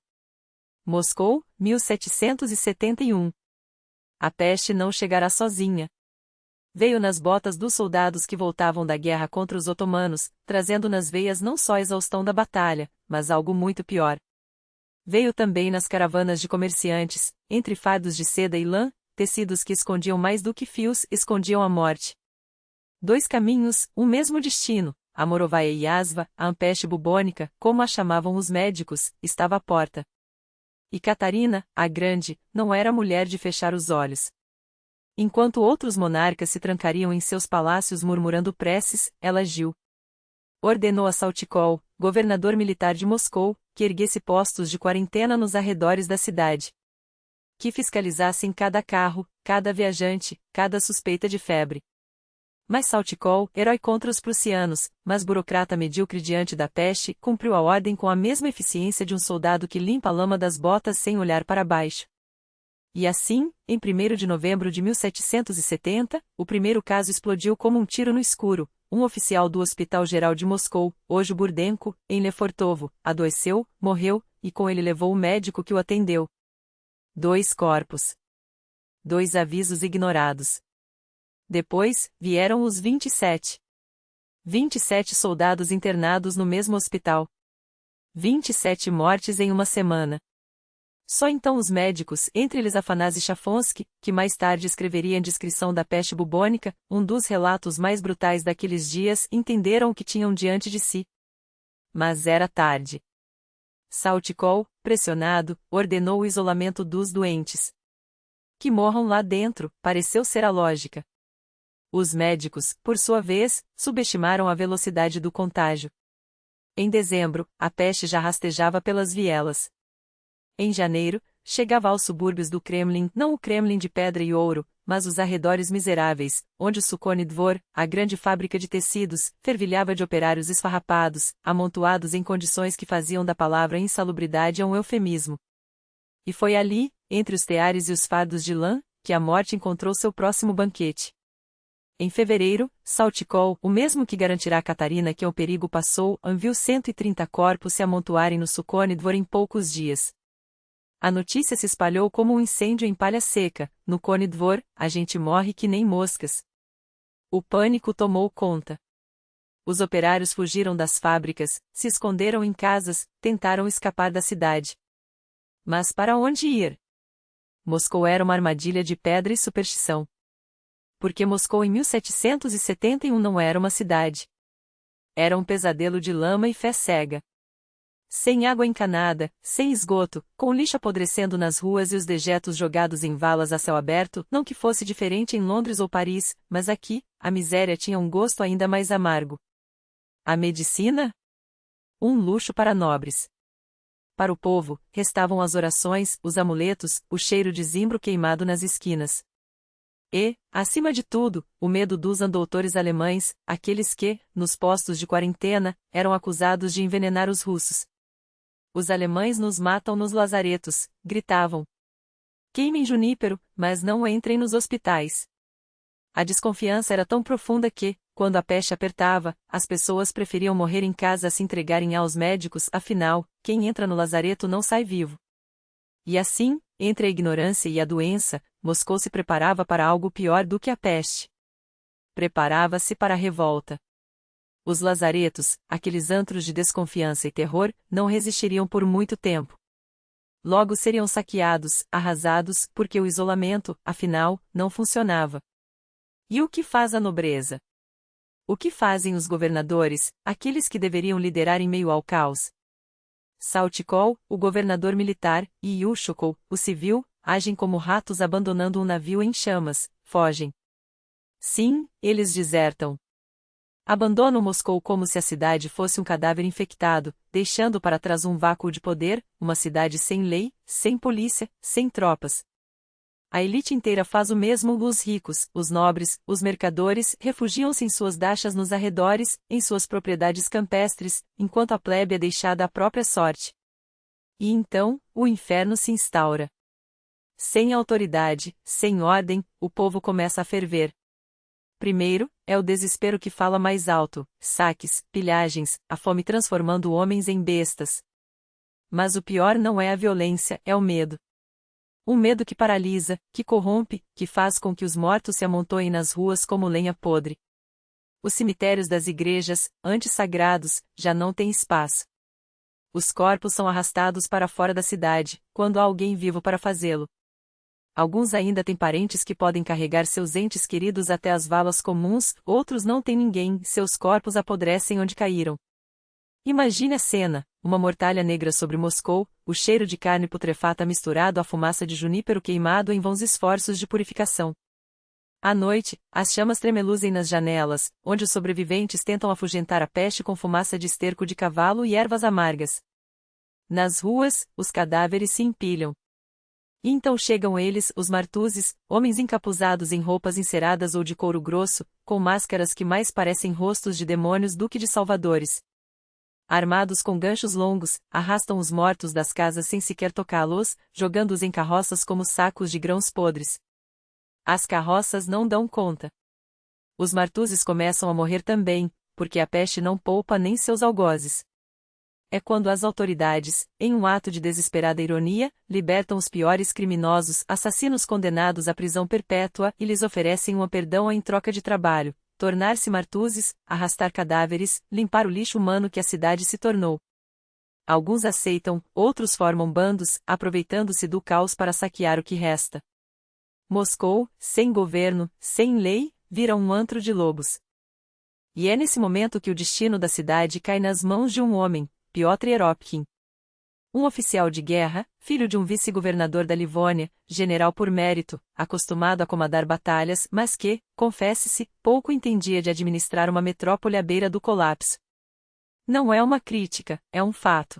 Moscou, 1771. A peste não chegará sozinha. Veio nas botas dos soldados que voltavam da guerra contra os otomanos, trazendo nas veias não só a exaustão da batalha, mas algo muito pior. Veio também nas caravanas de comerciantes, entre fardos de seda e lã, tecidos que escondiam mais do que fios escondiam a morte. Dois caminhos, um mesmo destino, a Morovaya Yasva, a peste bubônica, como a chamavam os médicos, estava à porta. E Catarina, a grande, não era mulher de fechar os olhos. Enquanto outros monarcas se trancariam em seus palácios murmurando preces, ela agiu. Ordenou a Saltykov, governador militar de Moscou, que erguesse postos de quarentena nos arredores da cidade. Que fiscalizassem cada carro, cada viajante, cada suspeita de febre. Mas Saltykov, herói contra os prussianos, mas burocrata medíocre diante da peste, cumpriu a ordem com a mesma eficiência de um soldado que limpa a lama das botas sem olhar para baixo. E assim, em 1º de novembro de 1770, o primeiro caso explodiu como um tiro no escuro. Um oficial do Hospital Geral de Moscou, hoje Burdenko, em Lefortovo, adoeceu, morreu, e com ele levou o médico que o atendeu. 2 corpos. 2 avisos ignorados. Depois, vieram os 27. 27 soldados internados no mesmo hospital. 27 mortes em uma semana. Só então os médicos, entre eles Afanasy Chafonsky, que mais tarde escreveria em descrição da peste bubônica, um dos relatos mais brutais daqueles dias, entenderam o que tinham diante de si. Mas era tarde. Saltykov, pressionado, ordenou o isolamento dos doentes. Que morram lá dentro, pareceu ser a lógica. Os médicos, por sua vez, subestimaram a velocidade do contágio. Em dezembro, a peste já rastejava pelas vielas. Em janeiro, chegava aos subúrbios do Kremlin, não o Kremlin de pedra e ouro, mas os arredores miseráveis, onde o Sukhony Dvor, a grande fábrica de tecidos, fervilhava de operários esfarrapados, amontoados em condições que faziam da palavra insalubridade um eufemismo. E foi ali, entre os teares e os fardos de lã, que a morte encontrou seu próximo banquete. Em fevereiro, Saltykov, o mesmo que garantirá a Catarina que o perigo passou, viu 130 corpos se amontoarem no Sukhony Dvor em poucos dias. A notícia se espalhou como um incêndio em palha seca. No Sukhony Dvor, a gente morre que nem moscas. O pânico tomou conta. Os operários fugiram das fábricas, se esconderam em casas, tentaram escapar da cidade. Mas para onde ir? Moscou era uma armadilha de pedra e superstição. Porque Moscou em 1771 não era uma cidade. Era um pesadelo de lama e fé cega. Sem água encanada, sem esgoto, com o lixo apodrecendo nas ruas e os dejetos jogados em valas a céu aberto, não que fosse diferente em Londres ou Paris, mas aqui, a miséria tinha um gosto ainda mais amargo. A medicina? Um luxo para nobres. Para o povo, restavam as orações, os amuletos, o cheiro de zimbro queimado nas esquinas. E, acima de tudo, o medo dos doutores alemães, aqueles que, nos postos de quarentena, eram acusados de envenenar os russos. Os alemães nos matam nos lazaretos, gritavam. Queimem Junípero, mas não entrem nos hospitais. A desconfiança era tão profunda que, quando a peste apertava, as pessoas preferiam morrer em casa a se entregarem aos médicos, afinal, quem entra no lazareto não sai vivo. E assim, entre a ignorância e a doença, Moscou se preparava para algo pior do que a peste. preparava-se para a revolta. Os lazaretos, aqueles antros de desconfiança e terror, não resistiriam por muito tempo. Logo seriam saqueados, arrasados, porque o isolamento, afinal, não funcionava. E o que faz a nobreza? O que fazem os governadores, aqueles que deveriam liderar em meio ao caos? Saltikov, o governador militar, e Yushkov, o civil, agem como ratos abandonando um navio em chamas, fogem. Sim, eles desertam. Abandonam Moscou como se a cidade fosse um cadáver infectado, deixando para trás um vácuo de poder, uma cidade sem lei, sem polícia, sem tropas. A elite inteira faz o mesmo, os ricos, os nobres, os mercadores refugiam-se em suas dachas nos arredores, em suas propriedades campestres, enquanto a plebe é deixada à própria sorte. E então, o inferno se instaura. Sem autoridade, sem ordem, o povo começa a ferver. Primeiro, é o desespero que fala mais alto, saques, pilhagens, a fome transformando homens em bestas. Mas o pior não é a violência, é o medo. Um medo que paralisa, que corrompe, que faz com que os mortos se amontoem nas ruas como lenha podre. Os cemitérios das igrejas, antes sagrados, já não têm espaço. Os corpos são arrastados para fora da cidade, quando há alguém vivo para fazê-lo. Alguns ainda têm parentes que podem carregar seus entes queridos até as valas comuns, outros não têm ninguém, seus corpos apodrecem onde caíram. Imagine a cena, uma mortalha negra sobre Moscou, o cheiro de carne putrefata misturado à fumaça de junípero queimado em vãos esforços de purificação. À noite, as chamas tremeluzem nas janelas, onde os sobreviventes tentam afugentar a peste com fumaça de esterco de cavalo e ervas amargas. Nas ruas, os cadáveres se empilham. E então chegam eles, os Martuzes, homens encapuzados em roupas enceradas ou de couro grosso, com máscaras que mais parecem rostos de demônios do que de salvadores. Armados com ganchos longos, arrastam os mortos das casas sem sequer tocá-los, jogando-os em carroças como sacos de grãos podres. As carroças não dão conta. Os Martuzes começam a morrer também, porque a peste não poupa nem seus algozes. É quando as autoridades, em um ato de desesperada ironia, libertam os piores criminosos, assassinos condenados à prisão perpétua e lhes oferecem um perdão em troca de trabalho, tornar-se Martuzes, arrastar cadáveres, limpar o lixo humano que a cidade se tornou. Alguns aceitam, outros formam bandos, aproveitando-se do caos para saquear o que resta. Moscou, sem governo, sem lei, vira um antro de lobos. E é nesse momento que o destino da cidade cai nas mãos de um homem, Piotr Eropkin. Um oficial de guerra, filho de um vice-governador da Livônia, general por mérito, acostumado a comandar batalhas, mas que, confesse-se, pouco entendia de administrar uma metrópole à beira do colapso. Não é uma crítica, é um fato.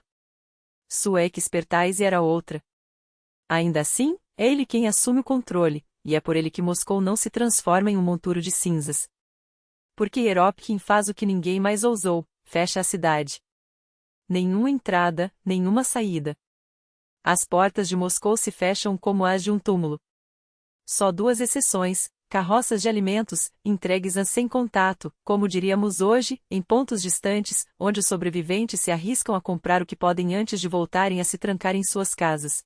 Sua expertise era outra. Ainda assim, é ele quem assume o controle, e é por ele que Moscou não se transforma em um monturo de cinzas. Porque Eropkin faz o que ninguém mais ousou, fecha a cidade. Nenhuma entrada, nenhuma saída. As portas de Moscou se fecham como as de um túmulo. Só duas exceções, carroças de alimentos, entregues sem contato, como diríamos hoje, em pontos distantes, onde os sobreviventes se arriscam a comprar o que podem antes de voltarem a se trancar em suas casas.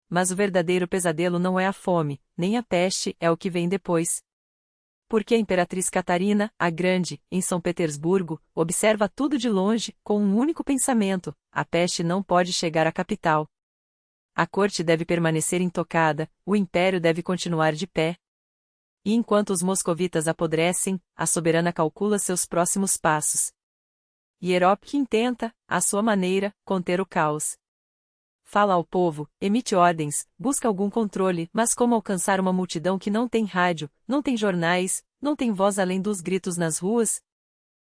Mas o verdadeiro pesadelo não é a fome, nem a peste, é o que vem depois. Porque a imperatriz Catarina, a Grande, em São Petersburgo, observa tudo de longe, com um único pensamento: a peste não pode chegar à capital. A corte deve permanecer intocada, o império deve continuar de pé. E enquanto os moscovitas apodrecem, a soberana calcula seus próximos passos. E Eropkin tenta, à sua maneira, conter o caos. Fala ao povo, emite ordens, busca algum controle, mas como alcançar uma multidão que não tem rádio, não tem jornais, não tem voz além dos gritos nas ruas?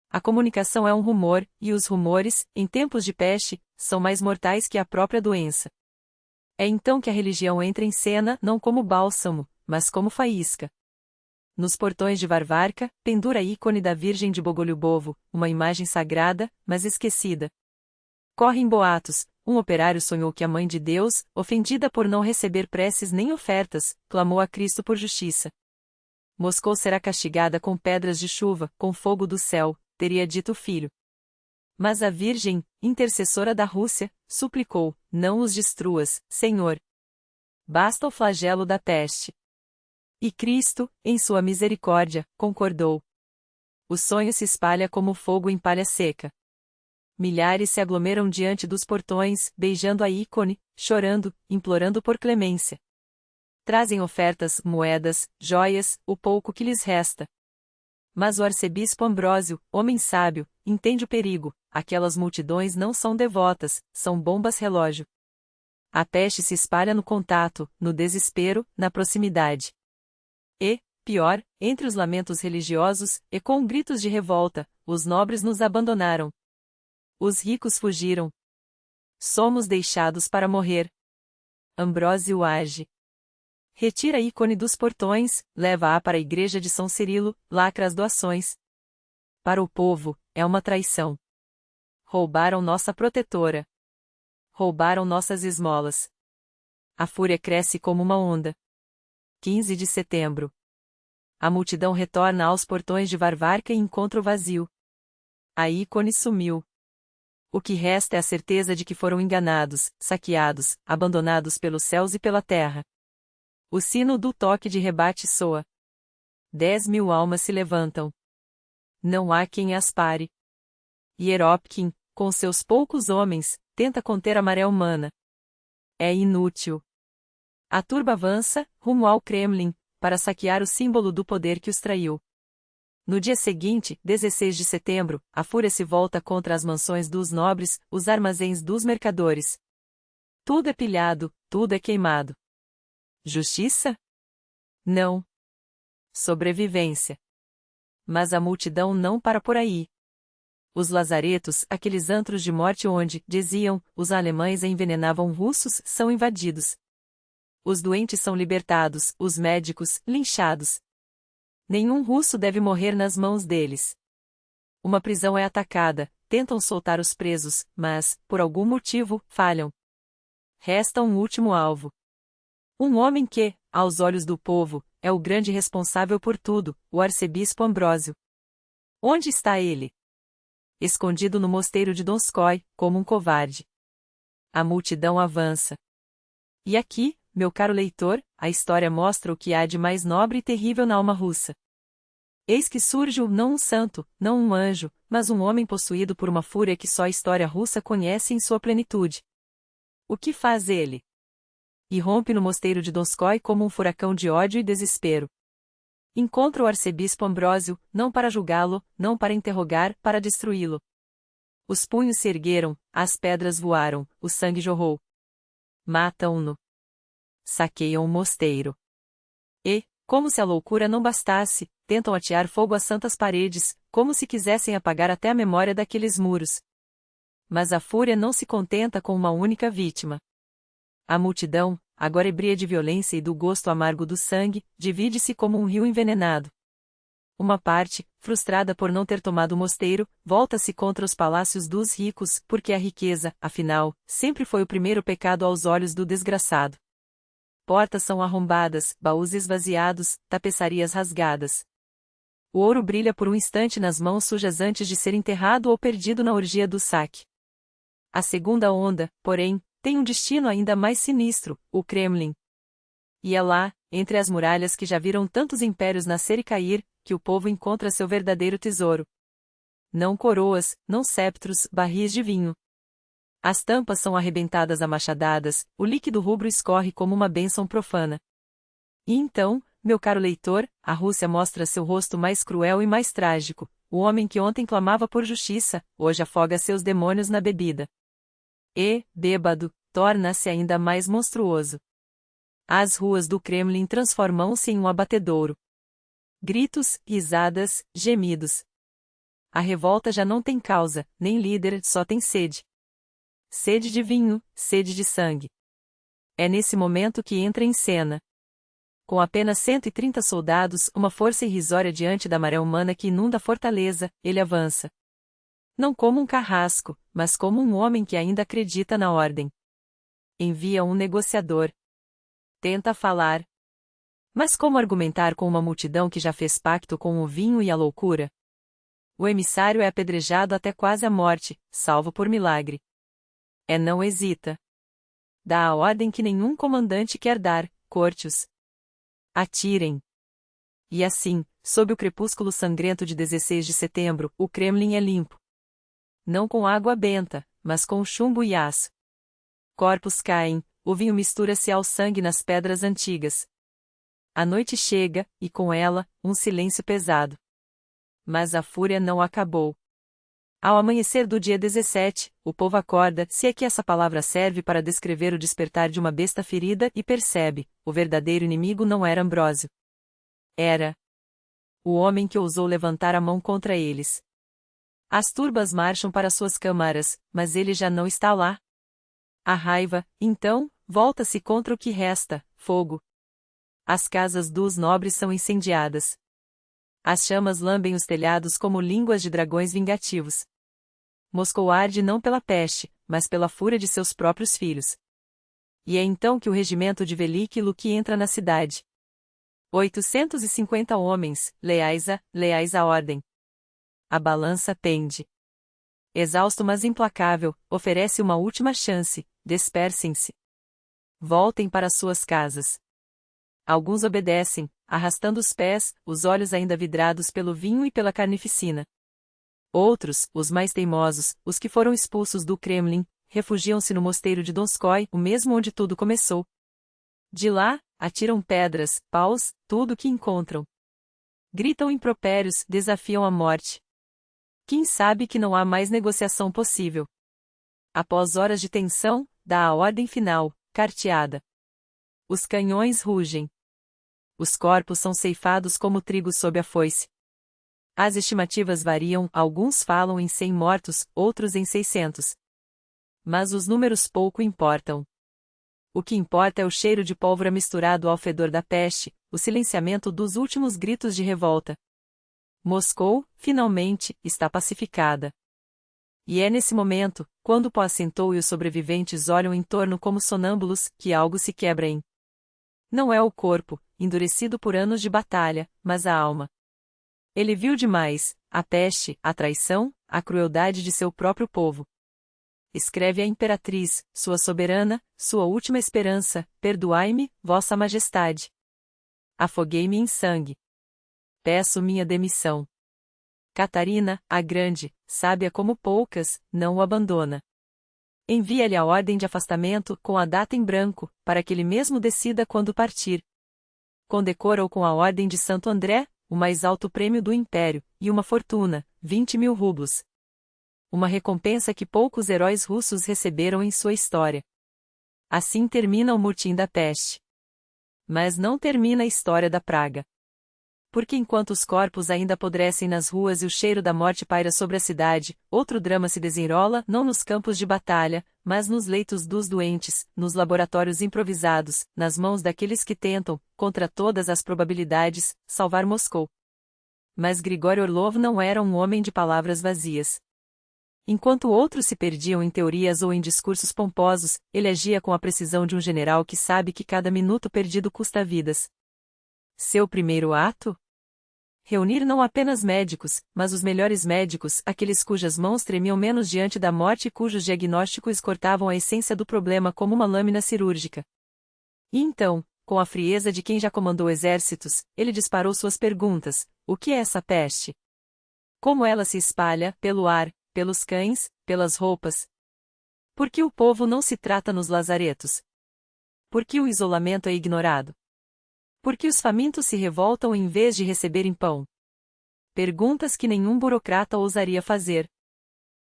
A comunicação é um rumor, e os rumores, em tempos de peste, são mais mortais que a própria doença. É então que a religião entra em cena não como bálsamo, mas como faísca. Nos portões de Varvarka, pendura a ícone da Virgem de Bogolyubovo, uma imagem sagrada, mas esquecida. Correm boatos. Um operário sonhou que a Mãe de Deus, ofendida por não receber preces nem ofertas, clamou a Cristo por justiça. Moscou será castigada com pedras de chuva, com fogo do céu, teria dito o filho. Mas a Virgem, intercessora da Rússia, suplicou: não os destruas, Senhor. Basta o flagelo da peste. E Cristo, em sua misericórdia, concordou. O sonho se espalha como fogo em palha seca. Milhares se aglomeram diante dos portões, beijando a ícone, chorando, implorando por clemência. Trazem ofertas, moedas, joias, o pouco que lhes resta. Mas o arcebispo Ambrósio, homem sábio, entende o perigo. Aquelas multidões não são devotas, são bombas-relógio. A peste se espalha no contato, no desespero, na proximidade. E, pior, entre os lamentos religiosos, e com gritos de revolta, os nobres nos abandonaram. Os ricos fugiram. Somos deixados para morrer. Ambrósio age. Retira a ícone dos portões, leva-a para a igreja de São Cirilo, lacra as doações. Para o povo, é uma traição. Roubaram nossa protetora. Roubaram nossas esmolas. A fúria cresce como uma onda. 15 de setembro. A multidão retorna aos portões de Varvarka e encontra o vazio. A ícone sumiu. O que resta é a certeza de que foram enganados, saqueados, abandonados pelos céus e pela terra. O sino do toque de rebate soa. 10.000 almas se levantam. Não há quem as pare. Hieropkin, com seus poucos homens, tenta conter a maré humana. É inútil. A turba avança, rumo ao Kremlin, para saquear o símbolo do poder que os traiu. No dia seguinte, 16 de setembro, a fúria se volta contra as mansões dos nobres, os armazéns dos mercadores. Tudo é pilhado, tudo é queimado. Justiça? Não. Sobrevivência. Mas a multidão não para por aí. Os lazaretos, aqueles antros de morte onde, diziam, os alemães envenenavam russos, são invadidos. Os doentes são libertados, os médicos, linchados. Nenhum russo deve morrer nas mãos deles. Uma prisão é atacada, tentam soltar os presos, mas, por algum motivo, falham. Resta um último alvo. Um homem que, aos olhos do povo, é o grande responsável por tudo, o arcebispo Ambrósio. Onde está ele? Escondido no mosteiro de Donskoi, como um covarde. A multidão avança. E aqui, meu caro leitor, a história mostra o que há de mais nobre e terrível na alma russa. Eis que surge não um santo, não um anjo, mas um homem possuído por uma fúria que só a história russa conhece em sua plenitude. O que faz ele? Irrompe no mosteiro de Donskoi como um furacão de ódio e desespero. Encontra o arcebispo Ambrósio, não para julgá-lo, não para interrogar, para destruí-lo. Os punhos se ergueram, as pedras voaram, o sangue jorrou. Matam-no. Saqueiam o mosteiro. E, como se a loucura não bastasse, tentam atear fogo às santas paredes, como se quisessem apagar até a memória daqueles muros. Mas a fúria não se contenta com uma única vítima. A multidão, agora ebria de violência e do gosto amargo do sangue, divide-se como um rio envenenado. Uma parte, frustrada por não ter tomado o mosteiro, volta-se contra os palácios dos ricos, porque a riqueza, afinal, sempre foi o primeiro pecado aos olhos do desgraçado. Portas são arrombadas, baús esvaziados, tapeçarias rasgadas. O ouro brilha por um instante nas mãos sujas antes de ser enterrado ou perdido na orgia do saque. A segunda onda, porém, tem um destino ainda mais sinistro, o Kremlin. E é lá, entre as muralhas que já viram tantos impérios nascer e cair, que o povo encontra seu verdadeiro tesouro. Não coroas, não cetros, barris de vinho. As tampas são arrebentadas a machadadas, o líquido rubro escorre como uma bênção profana. E então, meu caro leitor, a Rússia mostra seu rosto mais cruel e mais trágico. O homem que ontem clamava por justiça, hoje afoga seus demônios na bebida. E, bêbado, torna-se ainda mais monstruoso. As ruas do Kremlin transformam-se em um abatedouro. Gritos, risadas, gemidos. A revolta já não tem causa, nem líder, só tem sede. Sede de vinho, sede de sangue. É nesse momento que entra em cena. Com apenas 130 soldados, uma força irrisória diante da maré humana que inunda a fortaleza, ele avança. Não como um carrasco, mas como um homem que ainda acredita na ordem. Envia um negociador. Tenta falar. Mas como argumentar com uma multidão que já fez pacto com o vinho e a loucura? O emissário é apedrejado até quase a morte, salvo por milagre. Não hesita. Dá a ordem que nenhum comandante quer dar, corte-os. Atirem. E assim, sob o crepúsculo sangrento de 16 de setembro, o Kremlin é limpo. Não com água benta, mas com chumbo e aço. Corpos caem, o vinho mistura-se ao sangue nas pedras antigas. A noite chega, e com ela, um silêncio pesado. Mas a fúria não acabou. Ao amanhecer do dia 17, o povo acorda, se é que essa palavra serve para descrever o despertar de uma besta ferida, e percebe: o verdadeiro inimigo não era Ambrósio. Era o homem que ousou levantar a mão contra eles. As turbas marcham para suas câmaras, mas ele já não está lá. A raiva, então, volta-se contra o que resta: fogo. As casas dos nobres são incendiadas. As chamas lambem os telhados como línguas de dragões vingativos. Moscou arde não pela peste, mas pela fúria de seus próprios filhos. E é então que o regimento de Velikij Luki entra na cidade. 850 homens, leais à ordem. A balança pende. Exausto mas implacável, oferece uma última chance: dispersem-se. Voltem para suas casas. Alguns obedecem, arrastando os pés, os olhos ainda vidrados pelo vinho e pela carnificina. Outros, os mais teimosos, os que foram expulsos do Kremlin, refugiam-se no mosteiro de Donskoi, o mesmo onde tudo começou. De lá, atiram pedras, paus, tudo o que encontram. Gritam impropérios, desafiam a morte. Quem sabe que não há mais negociação possível? Após horas de tensão, dá a ordem final: carteada. Os canhões rugem. Os corpos são ceifados como trigo sob a foice. As estimativas variam, alguns falam em 100 mortos, outros em 600. Mas os números pouco importam. O que importa é o cheiro de pólvora misturado ao fedor da peste, o silenciamento dos últimos gritos de revolta. Moscou, finalmente, está pacificada. E é nesse momento, quando o pó assentou e os sobreviventes olham em torno como sonâmbulos, que algo se quebra em. Não é o corpo, endurecido por anos de batalha, mas a alma. Ele viu demais: a peste, a traição, a crueldade de seu próprio povo. Escreve a imperatriz, sua soberana, sua última esperança: perdoai-me, vossa majestade. Afoguei-me em sangue. Peço minha demissão. Catarina, a grande, sábia como poucas, não o abandona. Envia-lhe a ordem de afastamento, com a data em branco, para que ele mesmo decida quando partir. Condecora-o com a ordem de Santo André, o mais alto prêmio do império, e uma fortuna, 20.000 rublos. Uma recompensa que poucos heróis russos receberam em sua história. Assim termina o motim da peste. Mas não termina a história da praga. Porque enquanto os corpos ainda apodrecem nas ruas e o cheiro da morte paira sobre a cidade, outro drama se desenrola não nos campos de batalha, mas nos leitos dos doentes, nos laboratórios improvisados, nas mãos daqueles que tentam, contra todas as probabilidades, salvar Moscou. Mas Grigori Orlov não era um homem de palavras vazias. Enquanto outros se perdiam em teorias ou em discursos pomposos, ele agia com a precisão de um general que sabe que cada minuto perdido custa vidas. Seu primeiro ato? Reunir não apenas médicos, mas os melhores médicos, aqueles cujas mãos tremiam menos diante da morte e cujos diagnósticos cortavam a essência do problema como uma lâmina cirúrgica. E então, com a frieza de quem já comandou exércitos, ele disparou suas perguntas: o que é essa peste? Como ela se espalha, pelo ar, pelos cães, pelas roupas? Por que o povo não se trata nos lazaretos? Por que o isolamento é ignorado? Por que os famintos se revoltam em vez de receberem pão? Perguntas que nenhum burocrata ousaria fazer.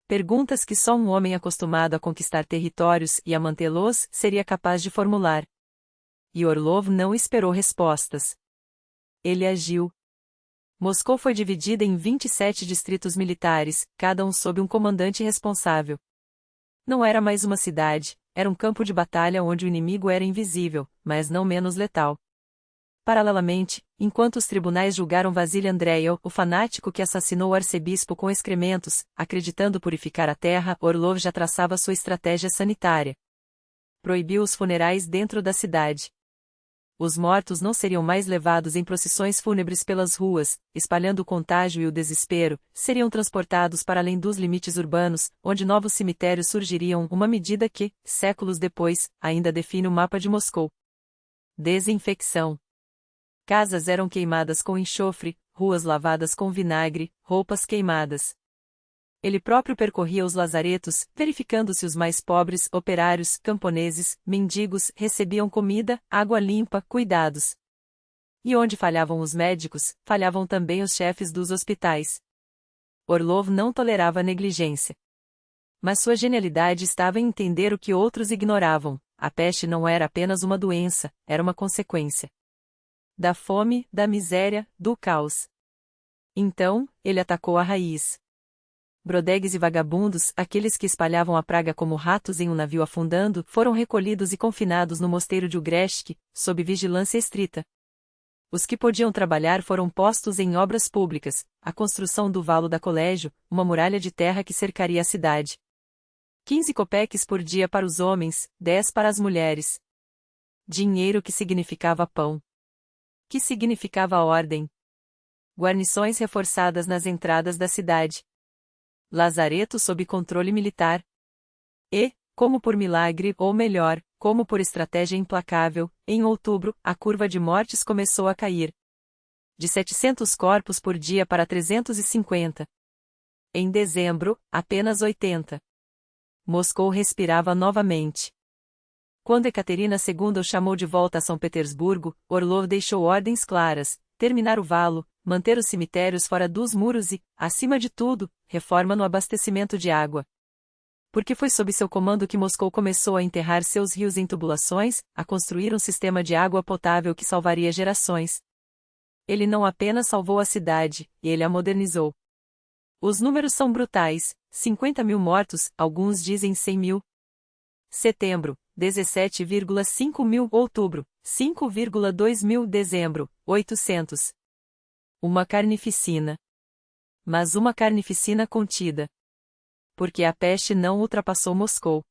Perguntas que só um homem acostumado a conquistar territórios e a mantê-los seria capaz de formular. E Orlov não esperou respostas. Ele agiu. Moscou foi dividida em 27 distritos militares, cada um sob um comandante responsável. Não era mais uma cidade, era um campo de batalha onde o inimigo era invisível, mas não menos letal. Paralelamente, enquanto os tribunais julgaram Vasily Andreev, o fanático que assassinou o arcebispo com excrementos, acreditando purificar a terra, Orlov já traçava sua estratégia sanitária. Proibiu os funerais dentro da cidade. Os mortos não seriam mais levados em procissões fúnebres pelas ruas, espalhando o contágio e o desespero, seriam transportados para além dos limites urbanos, onde novos cemitérios surgiriam, uma medida que, séculos depois, ainda define o mapa de Moscou. Desinfecção. Casas eram queimadas com enxofre, ruas lavadas com vinagre, roupas queimadas. Ele próprio percorria os lazaretos, verificando se os mais pobres, operários, camponeses, mendigos, recebiam comida, água limpa, cuidados. E onde falhavam os médicos, falhavam também os chefes dos hospitais. Orlov não tolerava negligência. Mas sua genialidade estava em entender o que outros ignoravam: a peste não era apenas uma doença, era uma consequência da fome, da miséria, do caos. Então, ele atacou a raiz. Brodegues e vagabundos, aqueles que espalhavam a praga como ratos em um navio afundando, foram recolhidos e confinados no mosteiro de Ugreshk, sob vigilância estrita. Os que podiam trabalhar foram postos em obras públicas, a construção do valo da colégio, uma muralha de terra que cercaria a cidade. 15 copeques por dia para os homens, 10 para as mulheres. Dinheiro que significava pão. Que significava ordem. Guarnições reforçadas nas entradas da cidade. Lazareto sob controle militar. E, como por milagre, ou melhor, como por estratégia implacável, em outubro, a curva de mortes começou a cair. De 700 corpos por dia para 350. Em dezembro, apenas 80. Moscou respirava novamente. Quando Ekaterina II o chamou de volta a São Petersburgo, Orlov deixou ordens claras: terminar o valo, manter os cemitérios fora dos muros e, acima de tudo, reforma no abastecimento de água. Porque foi sob seu comando que Moscou começou a enterrar seus rios em tubulações, a construir um sistema de água potável que salvaria gerações. Ele não apenas salvou a cidade, ele a modernizou. Os números são brutais: 50.000 mortos, alguns dizem 100.000. Setembro, 17,5 mil. Outubro, 5,2 mil. Dezembro, 800. Uma carnificina. Mas uma carnificina contida. Porque a peste não ultrapassou Moscou.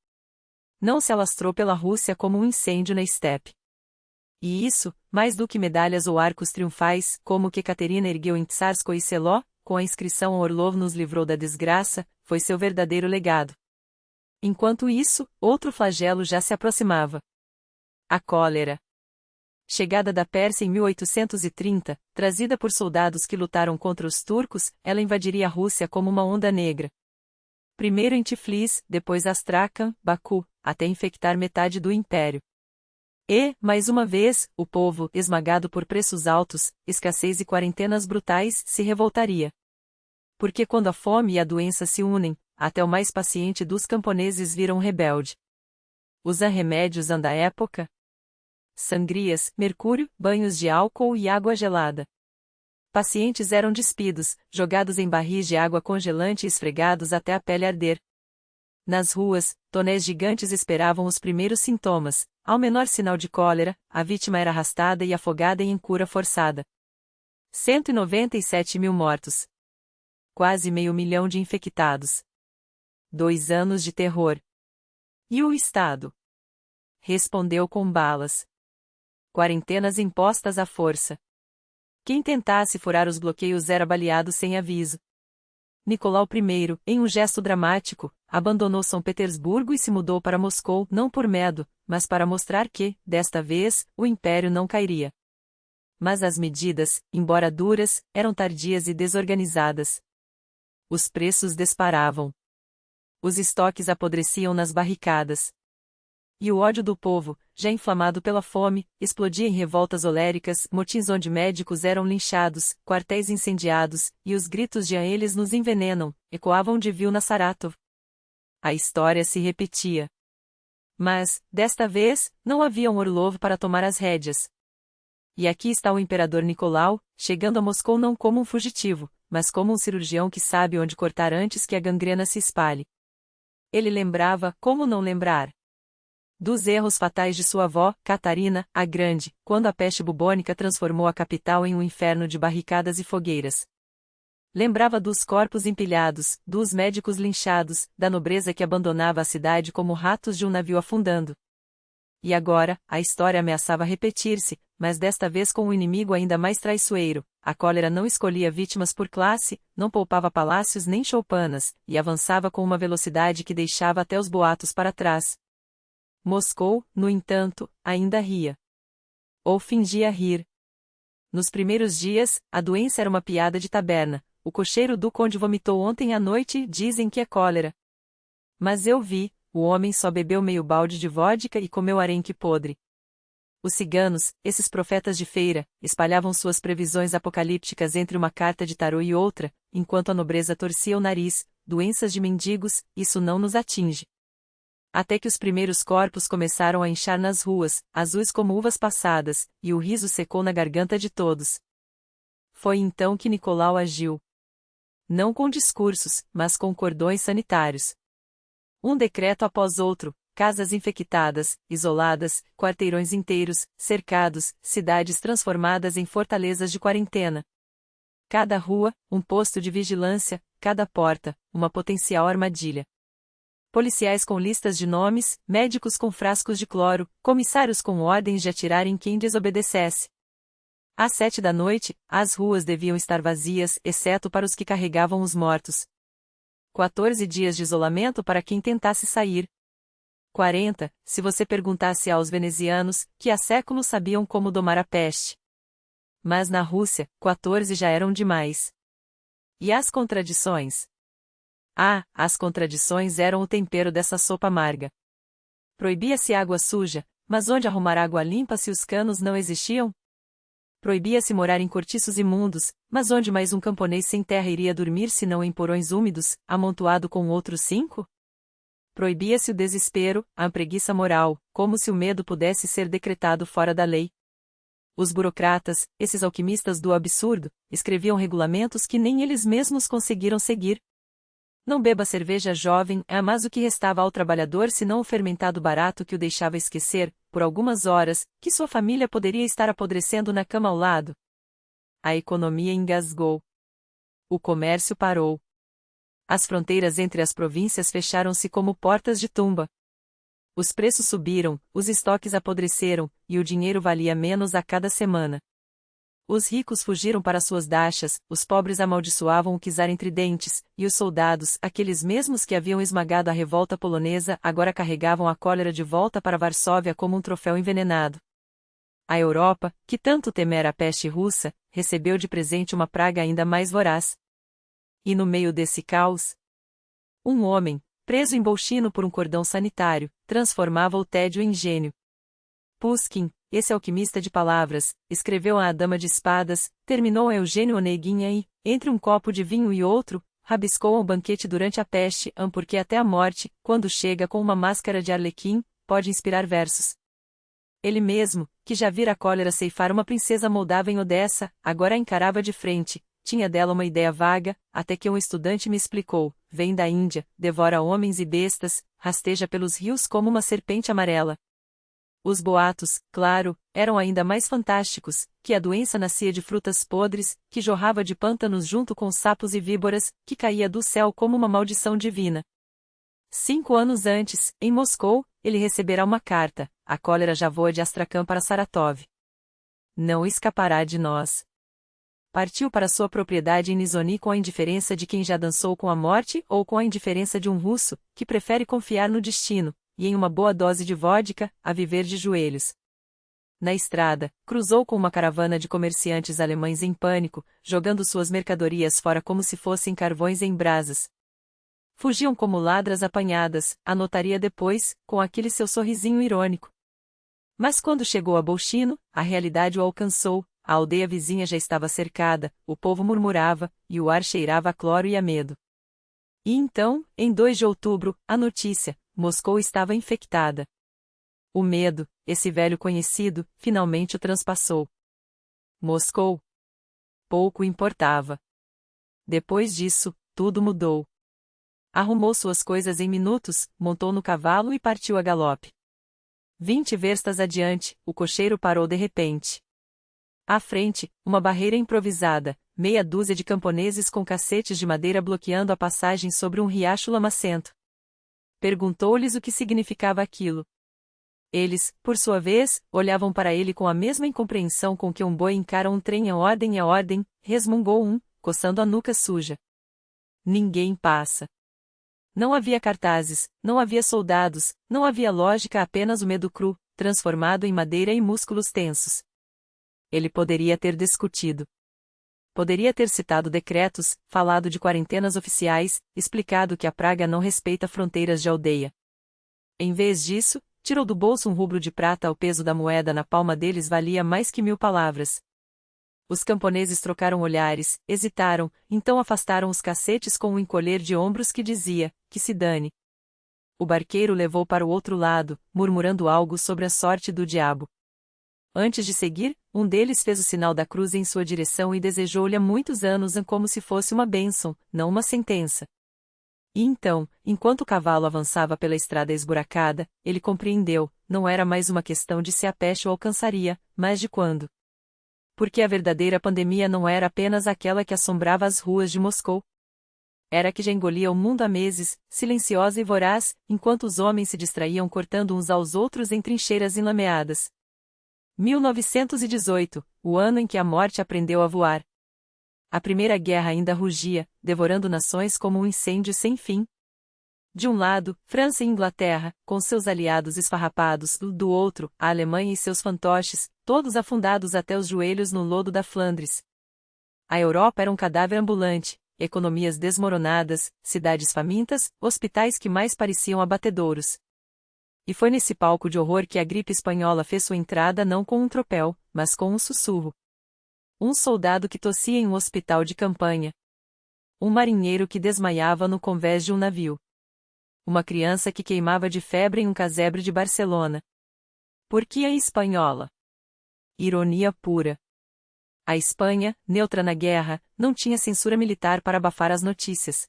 Não se alastrou pela Rússia como um incêndio na estepe. E isso, mais do que medalhas ou arcos triunfais, como que Ekaterina ergueu em Tsarskoye Seló, com a inscrição Orlov nos livrou da desgraça, foi seu verdadeiro legado. Enquanto isso, outro flagelo já se aproximava. A cólera. Chegada da Pérsia em 1830, trazida por soldados que lutaram contra os turcos, ela invadiria a Rússia como uma onda negra. Primeiro em Tiflis, depois Astrakhan, Baku, até infectar metade do império. E, mais uma vez, o povo, esmagado por preços altos, escassez e quarentenas brutais, se revoltaria. Porque quando a fome e a doença se unem, até o mais paciente dos camponeses vira um rebelde. Os remédios da época? Sangrias, mercúrio, banhos de álcool e água gelada. Pacientes eram despidos, jogados em barris de água congelante e esfregados até a pele arder. Nas ruas, tonéis gigantes esperavam os primeiros sintomas: ao menor sinal de cólera, a vítima era arrastada e afogada em cura forçada. 197.000 mortos. Quase 500.000 de infectados. 2 anos de terror. E o Estado? Respondeu com balas. Quarentenas impostas à força. Quem tentasse furar os bloqueios era baleado sem aviso. Nicolau I, em um gesto dramático, abandonou São Petersburgo e se mudou para Moscou não por medo, mas para mostrar que, desta vez, o império não cairia. Mas as medidas, embora duras, eram tardias e desorganizadas. Os preços disparavam. Os estoques apodreciam nas barricadas. E o ódio do povo, já inflamado pela fome, explodia em revoltas holéricas, motins onde médicos eram linchados, quartéis incendiados, e os gritos de "a eles nos envenenam" ecoavam de Vilna Saratov. A história se repetia. Mas, desta vez, não havia um Orlov para tomar as rédeas. E aqui está o imperador Nicolau, chegando a Moscou não como um fugitivo, mas como um cirurgião que sabe onde cortar antes que a gangrena se espalhe. Ele lembrava, como não lembrar, dos erros fatais de sua avó, Catarina, a Grande, quando a peste bubônica transformou a capital em um inferno de barricadas e fogueiras. Lembrava dos corpos empilhados, dos médicos linchados, da nobreza que abandonava a cidade como ratos de um navio afundando. E agora, a história ameaçava repetir-se, mas desta vez com um inimigo ainda mais traiçoeiro. A cólera não escolhia vítimas por classe, não poupava palácios nem choupanas, e avançava com uma velocidade que deixava até os boatos para trás. Moscou, no entanto, ainda ria. Ou fingia rir. Nos primeiros dias, a doença era uma piada de taberna. O cocheiro do conde vomitou ontem à noite, dizem que é cólera. Mas eu vi, o homem só bebeu meio balde de vodka e comeu arenque podre. Os ciganos, esses profetas de feira, espalhavam suas previsões apocalípticas entre uma carta de tarô e outra, enquanto a nobreza torcia o nariz. Doenças de mendigos, isso não nos atinge. Até que os primeiros corpos começaram a inchar nas ruas, azuis como uvas passadas, e o riso secou na garganta de todos. Foi então que Nicolau agiu. Não com discursos, mas com cordões sanitários. Um decreto após outro, casas infectadas, isoladas, quarteirões inteiros, cercados, cidades transformadas em fortalezas de quarentena. Cada rua, um posto de vigilância, cada porta, uma potencial armadilha. Policiais com listas de nomes, médicos com frascos de cloro, comissários com ordens de atirar em quem desobedecesse. Às 7 da noite, as ruas deviam estar vazias, exceto para os que carregavam os mortos. 14 dias de isolamento para quem tentasse sair. 40, se você perguntasse aos venezianos, que há séculos sabiam como domar a peste. Mas na Rússia, 14 já eram demais. E as contradições? Ah, as contradições eram o tempero dessa sopa amarga. Proibia-se água suja, mas onde arrumar água limpa se os canos não existiam? Proibia-se morar em cortiços imundos, mas onde mais um camponês sem terra iria dormir se não em porões úmidos, amontoado com outros 5? Proibia-se o desespero, a preguiça moral, como se o medo pudesse ser decretado fora da lei. Os burocratas, esses alquimistas do absurdo, escreviam regulamentos que nem eles mesmos conseguiram seguir. Não beba cerveja jovem, mas o que restava ao trabalhador senão o fermentado barato que o deixava esquecer, por algumas horas, que sua família poderia estar apodrecendo na cama ao lado. A economia engasgou. O comércio parou. As fronteiras entre as províncias fecharam-se como portas de tumba. Os preços subiram, os estoques apodreceram, e o dinheiro valia menos a cada semana. Os ricos fugiram para suas dachas, os pobres amaldiçoavam o czar entre dentes, e os soldados, aqueles mesmos que haviam esmagado a revolta polonesa, agora carregavam a cólera de volta para Varsóvia como um troféu envenenado. A Europa, que tanto temera a peste russa, recebeu de presente uma praga ainda mais voraz. E no meio desse caos, um homem, preso em Bolchino por um cordão sanitário, transformava o tédio em gênio. Pushkin, esse alquimista de palavras, escreveu A Dama de Espadas, terminou a Eugênio Oneguinha e, entre um copo de vinho e outro, rabiscou um banquete durante a peste, porque até a morte, quando chega com uma máscara de arlequim, pode inspirar versos. Ele mesmo, que já vira a cólera ceifar uma princesa moldava em Odessa, agora a encarava de frente, tinha dela uma ideia vaga, até que um estudante me explicou, vem da Índia, devora homens e bestas, rasteja pelos rios como uma serpente amarela. Os boatos, claro, eram ainda mais fantásticos, que a doença nascia de frutas podres, que jorrava de pântanos junto com sapos e víboras, que caía do céu como uma maldição divina. 5 anos antes, em Moscou, ele receberá uma carta, a cólera já voa de Astrakhan para Saratov. Não escapará de nós. Partiu para sua propriedade em Nizhny com a indiferença de quem já dançou com a morte ou com a indiferença de um russo, que prefere confiar no destino, e em uma boa dose de vodka, a viver de joelhos. Na estrada, cruzou com uma caravana de comerciantes alemães em pânico, jogando suas mercadorias fora como se fossem carvões em brasas. Fugiam como ladras apanhadas, anotaria depois, com aquele seu sorrisinho irônico. Mas quando chegou a Bolchino, a realidade o alcançou, a aldeia vizinha já estava cercada, o povo murmurava, e o ar cheirava a cloro e a medo. E então, em 2 de outubro, a notícia: Moscou estava infectada. O medo, esse velho conhecido, finalmente o transpassou. Moscou. Pouco importava. Depois disso, tudo mudou. Arrumou suas coisas em minutos, montou no cavalo e partiu a galope. 20 verstas adiante, o cocheiro parou de repente. À frente, uma barreira improvisada, meia dúzia de camponeses com cacetes de madeira bloqueando a passagem sobre um riacho lamacento. Perguntou-lhes o que significava aquilo. Eles, por sua vez, olhavam para ele com a mesma incompreensão com que um boi encara um trem. A ordem, resmungou um, coçando a nuca suja. Ninguém passa. Não havia cartazes, não havia soldados, não havia lógica, apenas o medo cru, transformado em madeira e músculos tensos. Ele poderia ter discutido. Poderia ter citado decretos, falado de quarentenas oficiais, explicado que a praga não respeita fronteiras de aldeia. Em vez disso, tirou do bolso um rublo de prata. O peso da moeda na palma deles valia mais que 1000 palavras. Os camponeses trocaram olhares, hesitaram, então afastaram os cacetes com um encolher de ombros que dizia, que se dane. O barqueiro levou para o outro lado, murmurando algo sobre a sorte do diabo. Antes de seguir, um deles fez o sinal da cruz em sua direção e desejou-lhe há muitos anos como se fosse uma bênção, não uma sentença. E então, enquanto o cavalo avançava pela estrada esburacada, ele compreendeu, não era mais uma questão de se a peste o alcançaria, mas de quando. Porque a verdadeira pandemia não era apenas aquela que assombrava as ruas de Moscou. Era que já engolia o mundo há meses, silenciosa e voraz, enquanto os homens se distraíam cortando uns aos outros em trincheiras enlameadas. 1918, o ano em que a morte aprendeu a voar. A Primeira Guerra ainda rugia, devorando nações como um incêndio sem fim. De um lado, França e Inglaterra, com seus aliados esfarrapados, do outro, a Alemanha e seus fantoches, todos afundados até os joelhos no lodo da Flandres. A Europa era um cadáver ambulante, economias desmoronadas, cidades famintas, hospitais que mais pareciam abatedouros. E foi nesse palco de horror que a gripe espanhola fez sua entrada não com um tropel, mas com um sussurro. Um soldado que tossia em um hospital de campanha. Um marinheiro que desmaiava no convés de um navio. Uma criança que queimava de febre em um casebre de Barcelona. Por que a espanhola? Ironia pura. A Espanha, neutra na guerra, não tinha censura militar para abafar as notícias.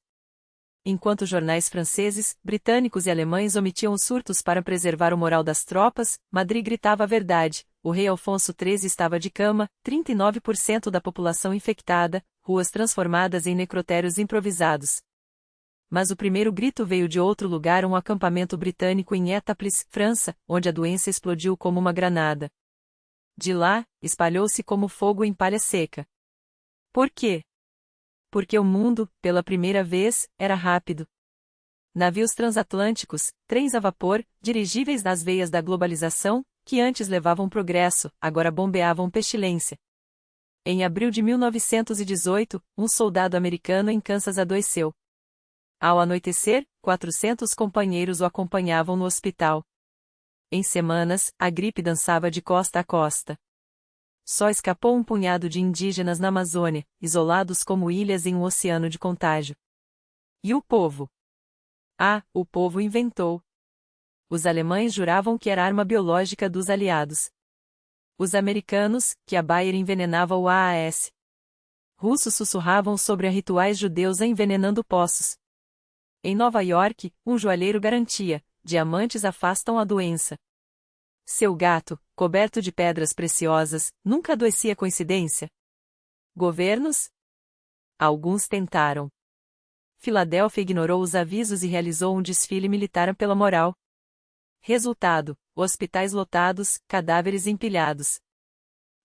Enquanto jornais franceses, britânicos e alemães omitiam os surtos para preservar o moral das tropas, Madrid gritava a verdade: o rei Alfonso XIII estava de cama, 39% da população infectada, ruas transformadas em necrotérios improvisados. Mas o primeiro grito veio de outro lugar, um acampamento britânico em Étaples, França, onde a doença explodiu como uma granada. De lá, espalhou-se como fogo em palha seca. Por quê? Porque o mundo, pela primeira vez, era rápido. Navios transatlânticos, trens a vapor, dirigíveis nas veias da globalização, que antes levavam progresso, agora bombeavam pestilência. Em abril de 1918, um soldado americano em Kansas adoeceu. Ao anoitecer, 400 companheiros o acompanhavam no hospital. Em semanas, a gripe dançava de costa a costa. Só escapou um punhado de indígenas na Amazônia, isolados como ilhas em um oceano de contágio. E o povo? Ah, o povo inventou. Os alemães juravam que era arma biológica dos aliados. Os americanos, que a Bayer envenenava o AAS. Russos sussurravam sobre rituais judeus envenenando poços. Em Nova York, um joalheiro garantia: diamantes afastam a doença. Seu gato, coberto de pedras preciosas, nunca adoecia. Coincidência? Governos? Alguns tentaram. Filadélfia ignorou os avisos e realizou um desfile militar pela moral. Resultado: hospitais lotados, cadáveres empilhados.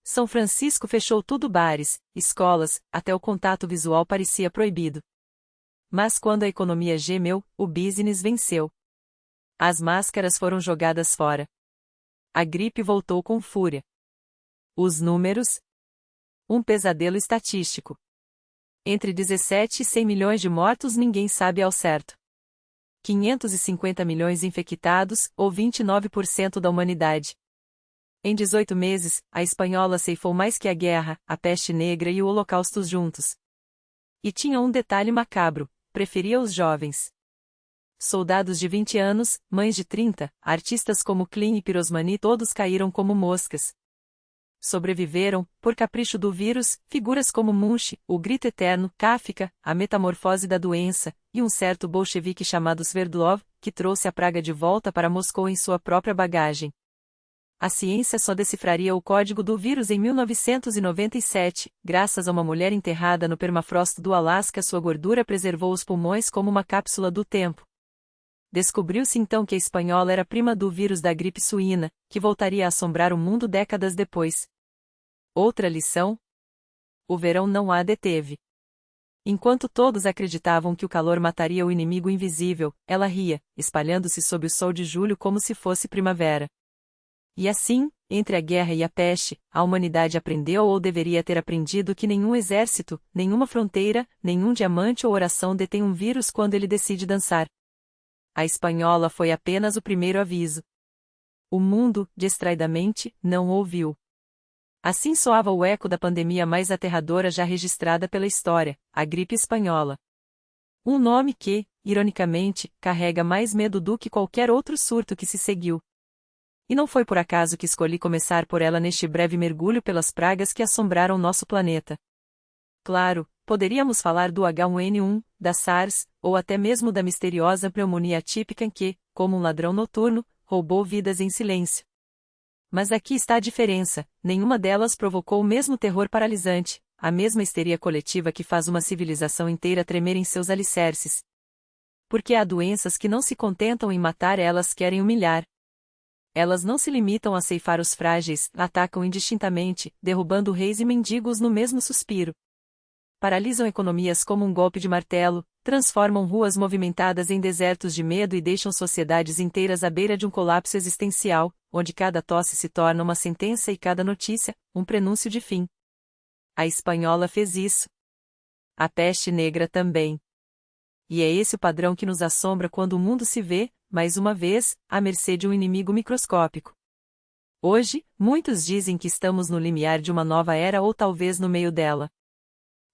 São Francisco fechou tudo: bares, escolas, até o contato visual parecia proibido. Mas quando a economia gemeu, o business venceu. As máscaras foram jogadas fora. A gripe voltou com fúria. Os números? Um pesadelo estatístico. Entre 17 e 100 milhões de mortos, ninguém sabe ao certo. 550 milhões infectados, ou 29% da humanidade. Em 18 meses, a espanhola ceifou mais que a guerra, a peste negra e o holocausto juntos. E tinha um detalhe macabro: preferia os jovens. Soldados de 20 anos, mães de 30, artistas como Klein e Pirosmani, todos caíram como moscas. Sobreviveram, por capricho do vírus, figuras como Munch, o grito eterno, Kafka, a metamorfose da doença, e um certo bolchevique chamado Sverdlov, que trouxe a praga de volta para Moscou em sua própria bagagem. A ciência só decifraria o código do vírus em 1997, graças a uma mulher enterrada no permafrost do Alasca. Sua gordura preservou os pulmões como uma cápsula do tempo. Descobriu-se então que a espanhola era prima do vírus da gripe suína, que voltaria a assombrar o mundo décadas depois. Outra lição? O verão não a deteve. Enquanto todos acreditavam que o calor mataria o inimigo invisível, ela ria, espalhando-se sob o sol de julho como se fosse primavera. E assim, Entre a guerra e a peste, a humanidade aprendeu ou deveria ter aprendido que nenhum exército, nenhuma fronteira, nenhum diamante ou oração detém um vírus quando ele decide dançar. A espanhola foi apenas o primeiro aviso. O mundo, distraidamente, não ouviu. Assim soava o eco da pandemia mais aterradora já registrada pela história, a gripe espanhola. Um nome que, ironicamente, carrega mais medo do que qualquer outro surto que se seguiu. E não foi por acaso que escolhi começar por ela neste breve mergulho pelas pragas que assombraram nosso planeta. Claro, poderíamos falar do H1N1, da SARS, ou até mesmo da misteriosa pneumonia atípica que, como um ladrão noturno, roubou vidas em silêncio. Mas aqui está a diferença: nenhuma delas provocou o mesmo terror paralisante, a mesma histeria coletiva que faz uma civilização inteira tremer em seus alicerces. Porque há doenças que não se contentam em matar, elas querem humilhar. Elas não se limitam a ceifar os frágeis, atacam indistintamente, derrubando reis e mendigos no mesmo suspiro. Paralisam economias como um golpe de martelo, transformam ruas movimentadas em desertos de medo e deixam sociedades inteiras à beira de um colapso existencial, onde cada tosse se torna uma sentença e cada notícia, um prenúncio de fim. A espanhola fez isso. A peste negra também. E é esse o padrão que nos assombra quando o mundo se vê, mais uma vez, à mercê de um inimigo microscópico. Hoje, muitos dizem que estamos no limiar de uma nova era ou talvez no meio dela.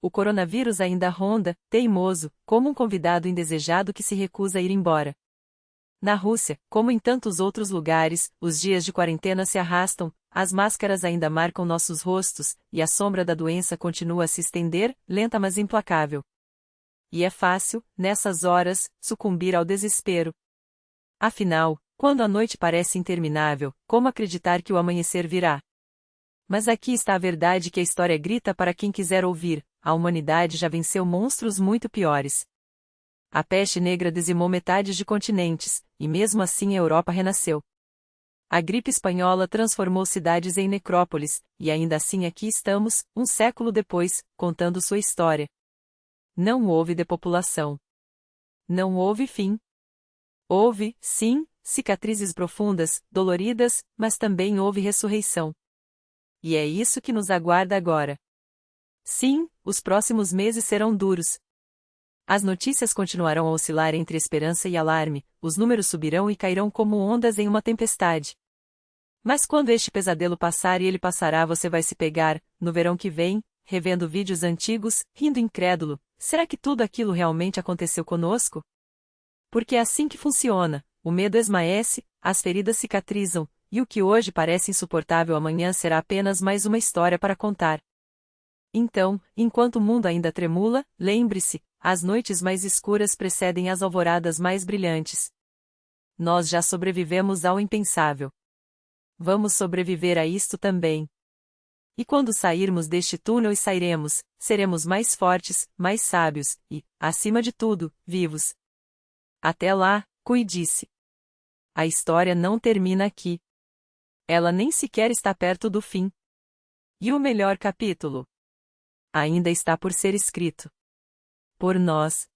O coronavírus ainda ronda, teimoso, como um convidado indesejado que se recusa a ir embora. Na Rússia, como em tantos outros lugares, os dias de quarentena se arrastam, as máscaras ainda marcam nossos rostos, e a sombra da doença continua a se estender, lenta mas implacável. E é fácil, nessas horas, sucumbir ao desespero. Afinal, quando a noite parece interminável, como acreditar que o amanhecer virá? Mas aqui está a verdade que a história grita para quem quiser ouvir: a humanidade já venceu monstros muito piores. A peste negra dizimou metades de continentes, e mesmo assim a Europa renasceu. A gripe espanhola transformou cidades em necrópolis, e ainda assim aqui estamos, um século depois, contando sua história. Não houve depopulação. Não houve fim. Houve, sim, cicatrizes profundas, doloridas, mas também houve ressurreição. E é isso que nos aguarda agora. Sim, os próximos meses serão duros. As notícias continuarão a oscilar entre esperança e alarme, os números subirão e cairão como ondas em uma tempestade. Mas quando este pesadelo passar, e ele passará, você vai se pegar, no verão que vem, revendo vídeos antigos, rindo incrédulo: será que tudo aquilo realmente aconteceu conosco? Porque é assim que funciona: o medo esmaece, as feridas cicatrizam, e o que hoje parece insuportável amanhã será apenas mais uma história para contar. Então, enquanto o mundo ainda tremula, lembre-se: as noites mais escuras precedem as alvoradas mais brilhantes. Nós já sobrevivemos ao impensável. Vamos sobreviver a isto também. E quando sairmos deste túnel, e sairemos, seremos mais fortes, mais sábios, e, acima de tudo, vivos. Até lá, cuide-se. A história não termina aqui. Ela nem sequer está perto do fim. E o melhor capítulo ainda está por ser escrito. Por nós.